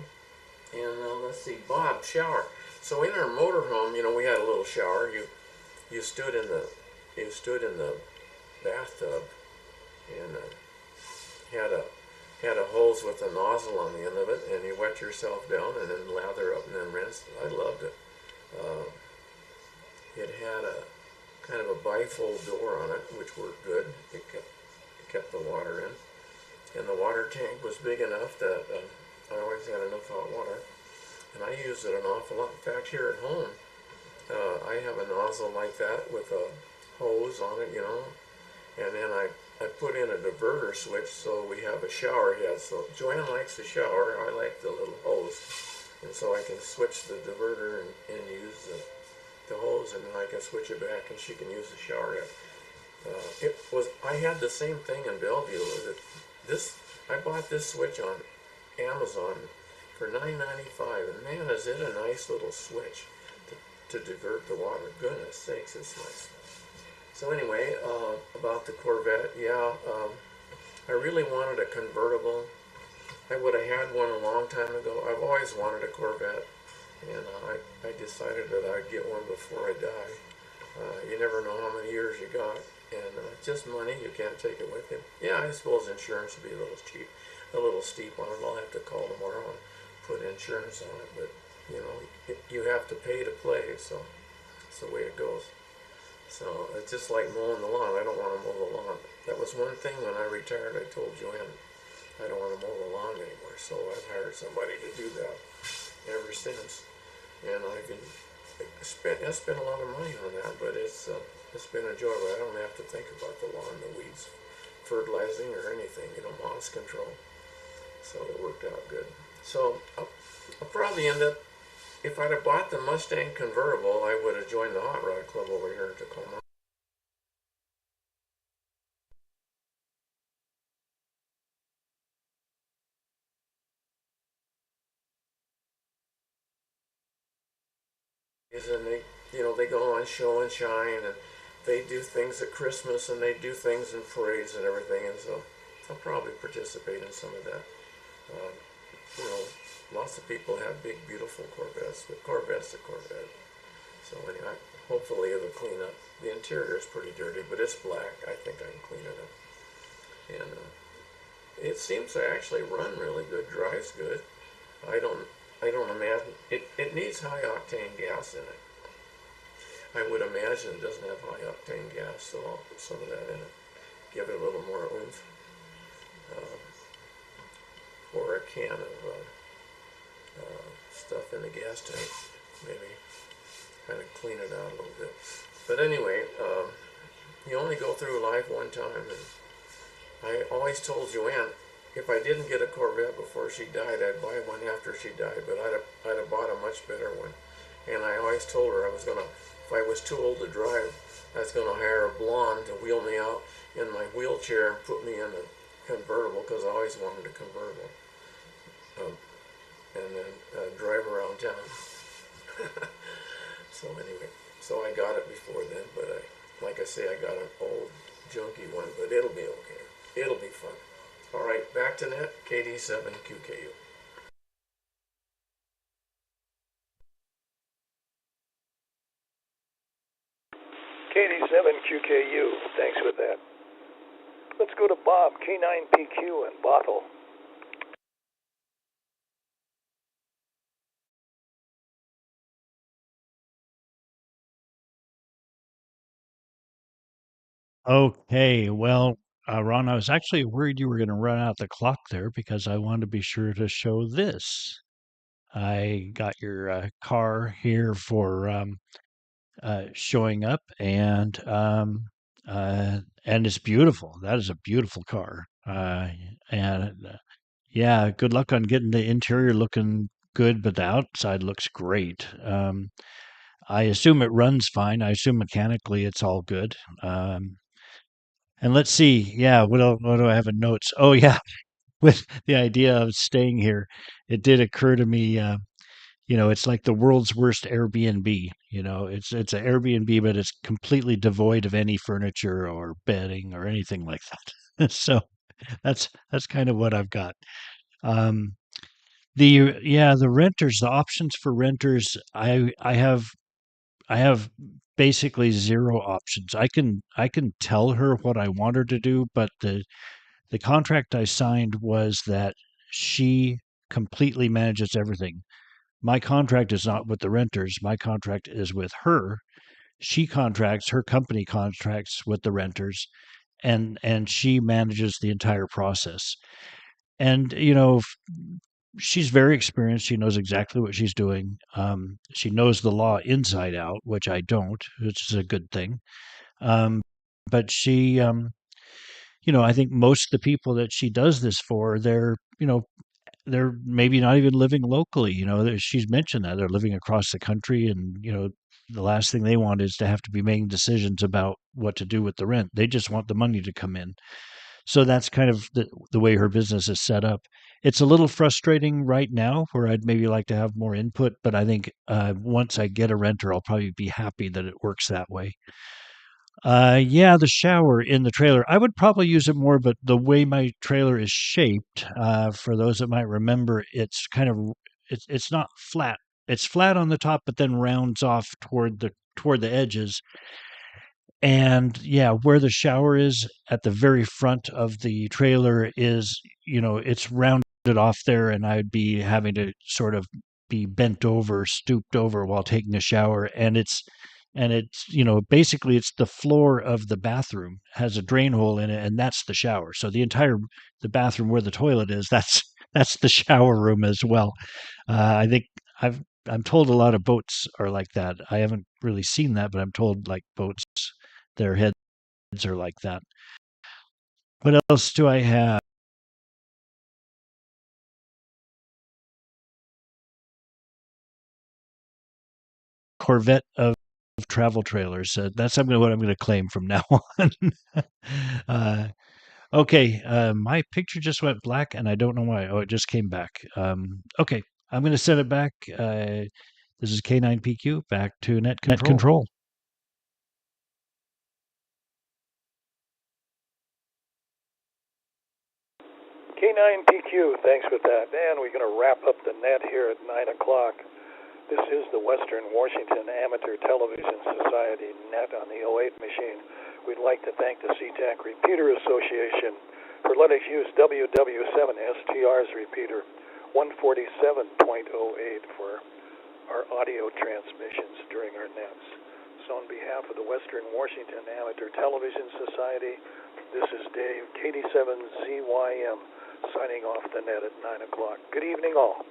And let's see, Bob, shower. So in our motorhome, we had a little shower. You stood in the bathtub and had a hose with a nozzle on the end of it, and you wet yourself down and then lather up and then rinse. I loved it. It had a kind of a bifold door on it, which worked good. It kept the water in, and the water tank was big enough that I always had enough hot water, and I used it an awful lot. In fact, here at home, I have a nozzle like that with a hose on it, and then I put in a diverter switch so we have a shower head. So Joanne likes the shower, I like the little hose, and so I can switch the diverter and use the hose, and then I can switch it back and she can use the shower head. I had the same thing in Bellevue. I bought this switch on Amazon for $9.95, and man, is it a nice little switch to divert the water. Goodness sakes, it's nice. So anyway, about the Corvette, I really wanted a convertible. I would have had one a long time ago. I've always wanted a Corvette, and I decided that I'd get one before I die. You never know how many years you got, and just money, you can't take it with you. Yeah, I suppose insurance would be a little steep on it. I'll have to call tomorrow and put insurance on it, but you have to pay to play, so it's the way it goes. So it's just like mowing the lawn. I don't want to mow the lawn. That was one thing when I retired. I told Joanne I don't want to mow the lawn anymore, so I've hired somebody to do that ever since. And I spent a lot of money on that, but it's been enjoyable. I don't have to think about the lawn, the weeds, fertilizing or anything, moss control. So it worked out good. So I'll probably end up, if I'd have bought the Mustang convertible, I would have joined the Hot Rod Club over here in Tacoma. and they go on show and shine, and they do things at Christmas, and they do things in parades and everything, and so I'll probably participate in some of that. Um, you know, Lots of people have big, beautiful Corvettes, but Corvette's a Corvette. So anyway, hopefully it'll clean up. The interior is pretty dirty, but it's black. I think I can clean it up. And it seems to actually run really good, drives good. I don't, I don't imagine it needs high octane gas in it. I would imagine it doesn't have high octane gas, so I'll put some of that in it. Give it a little more oomph. Or a can of stuff in the gas tank, maybe kind of clean it out a little bit. But anyway, you only go through life one time, and I always told Joanne if I didn't get a Corvette before she died, I'd buy one after she died, but I'd have bought a much better one. And I always told her if I was too old to drive, I was gonna hire a blonde to wheel me out in my wheelchair and put me in a convertible, because I always wanted a convertible. And then drive around town. So anyway, so I got it before then, but like I say, I got an old junky one, but it'll be okay. It'll be fun. All right, back to net, KD7QKU. KD7QKU, thanks for that. Let's go to Bob, K9PQ in Bothell. Okay, well, Ron, I was actually worried you were going to run out the clock there because I wanted to be sure to show this. I got your car here for showing up, and it's beautiful. That is a beautiful car. And yeah, good luck on getting the interior looking good, but the outside looks great. I assume it runs fine. I assume mechanically it's all good. And let's see, yeah, what do I have in notes? Oh yeah, with the idea of staying here, it did occur to me. It's like the world's worst Airbnb. It's an Airbnb, but it's completely devoid of any furniture or bedding or anything like that. So that's kind of what I've got. Um, the renters, the options for renters, I have basically zero options. I can tell her what I want her to do, but the contract I signed was that she completely manages everything. My contract is not with the renters. My contract is with her. Her company contracts with the renters, and she manages the entire process. And she's very experienced. She knows exactly what she's doing. She knows the law inside out, which I don't, which is a good thing. Um, but I think most of the people that she does this for, they're maybe not even living locally. She's mentioned that they're living across the country, and the last thing they want is to have to be making decisions about what to do with the rent. They just want the money to come in. So that's kind of the way her business is set up. It's a little frustrating right now, where I'd maybe like to have more input, but I think once I get a renter, I'll probably be happy that it works that way. Yeah, the shower in the trailer. I would probably use it more, but the way my trailer is shaped, for those that might remember, it's not flat. It's flat on the top, but then rounds off toward the edges. And yeah, where the shower is at the very front of the trailer is, it's rounded off there, and I'd be having to sort of be bent over, stooped over while taking a shower. And it's basically it's the floor of the bathroom has a drain hole in it, and that's the shower. So the bathroom where the toilet is, that's the shower room as well. I think I'm told a lot of boats are like that. I haven't really seen that, but I'm told like boats, their heads are like that. What else do I have? Corvette of travel trailers. That's what I'm going to claim from now on. uh, okay, my picture just went black, and I don't know why. Oh, it just came back. Okay, I'm going to send it back. This is K9PQ, back to Net Control. K9PQ, thanks for that. And we're going to wrap up the net here at 9 o'clock. This is the Western Washington Amateur Television Society net on the '08 machine. We'd like to thank the SeaTac Repeater Association for letting us use WW7STR's repeater 147.08 for our audio transmissions during our nets. So on behalf of the Western Washington Amateur Television Society, this is Dave, KD7ZYM, signing off the net at 9 o'clock. Good evening, all.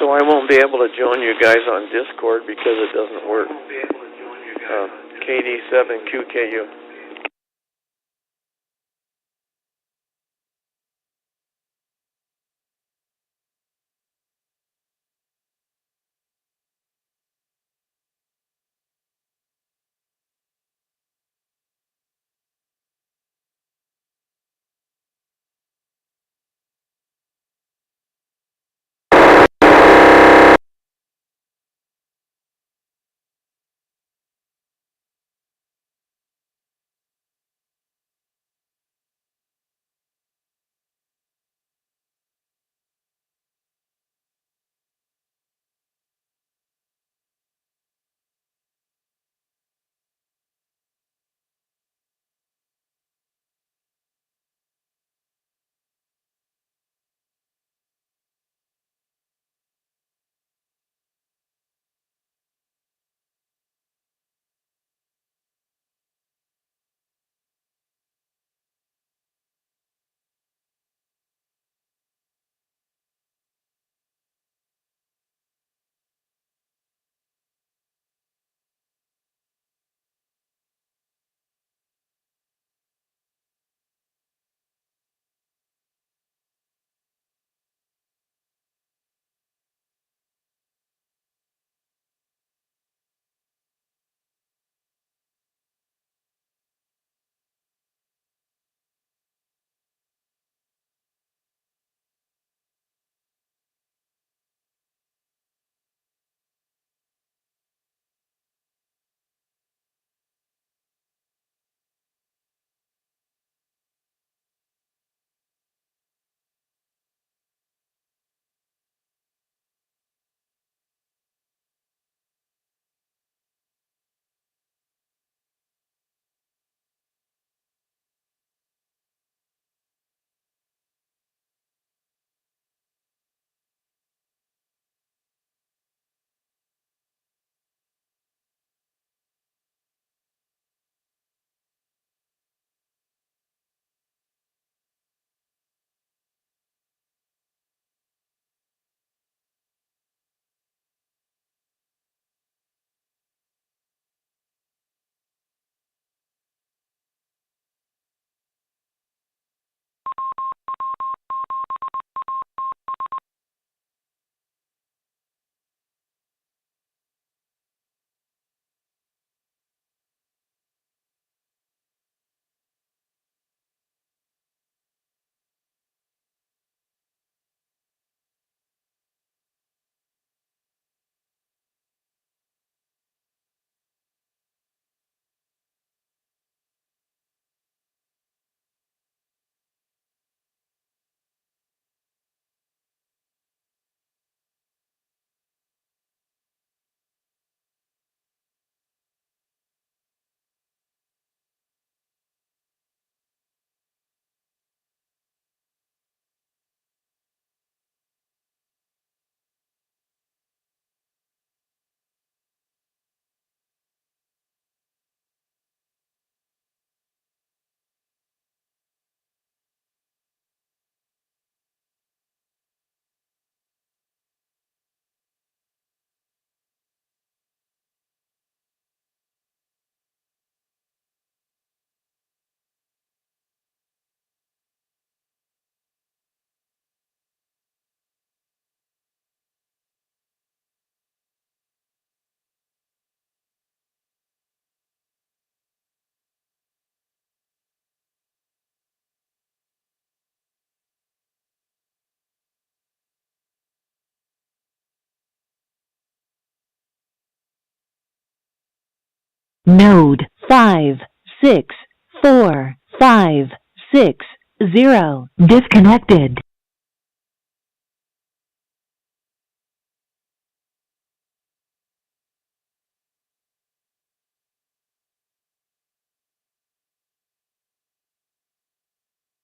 So I won't be able to join you guys on Discord because it doesn't work. KD7QKU. Node 56456 disconnected.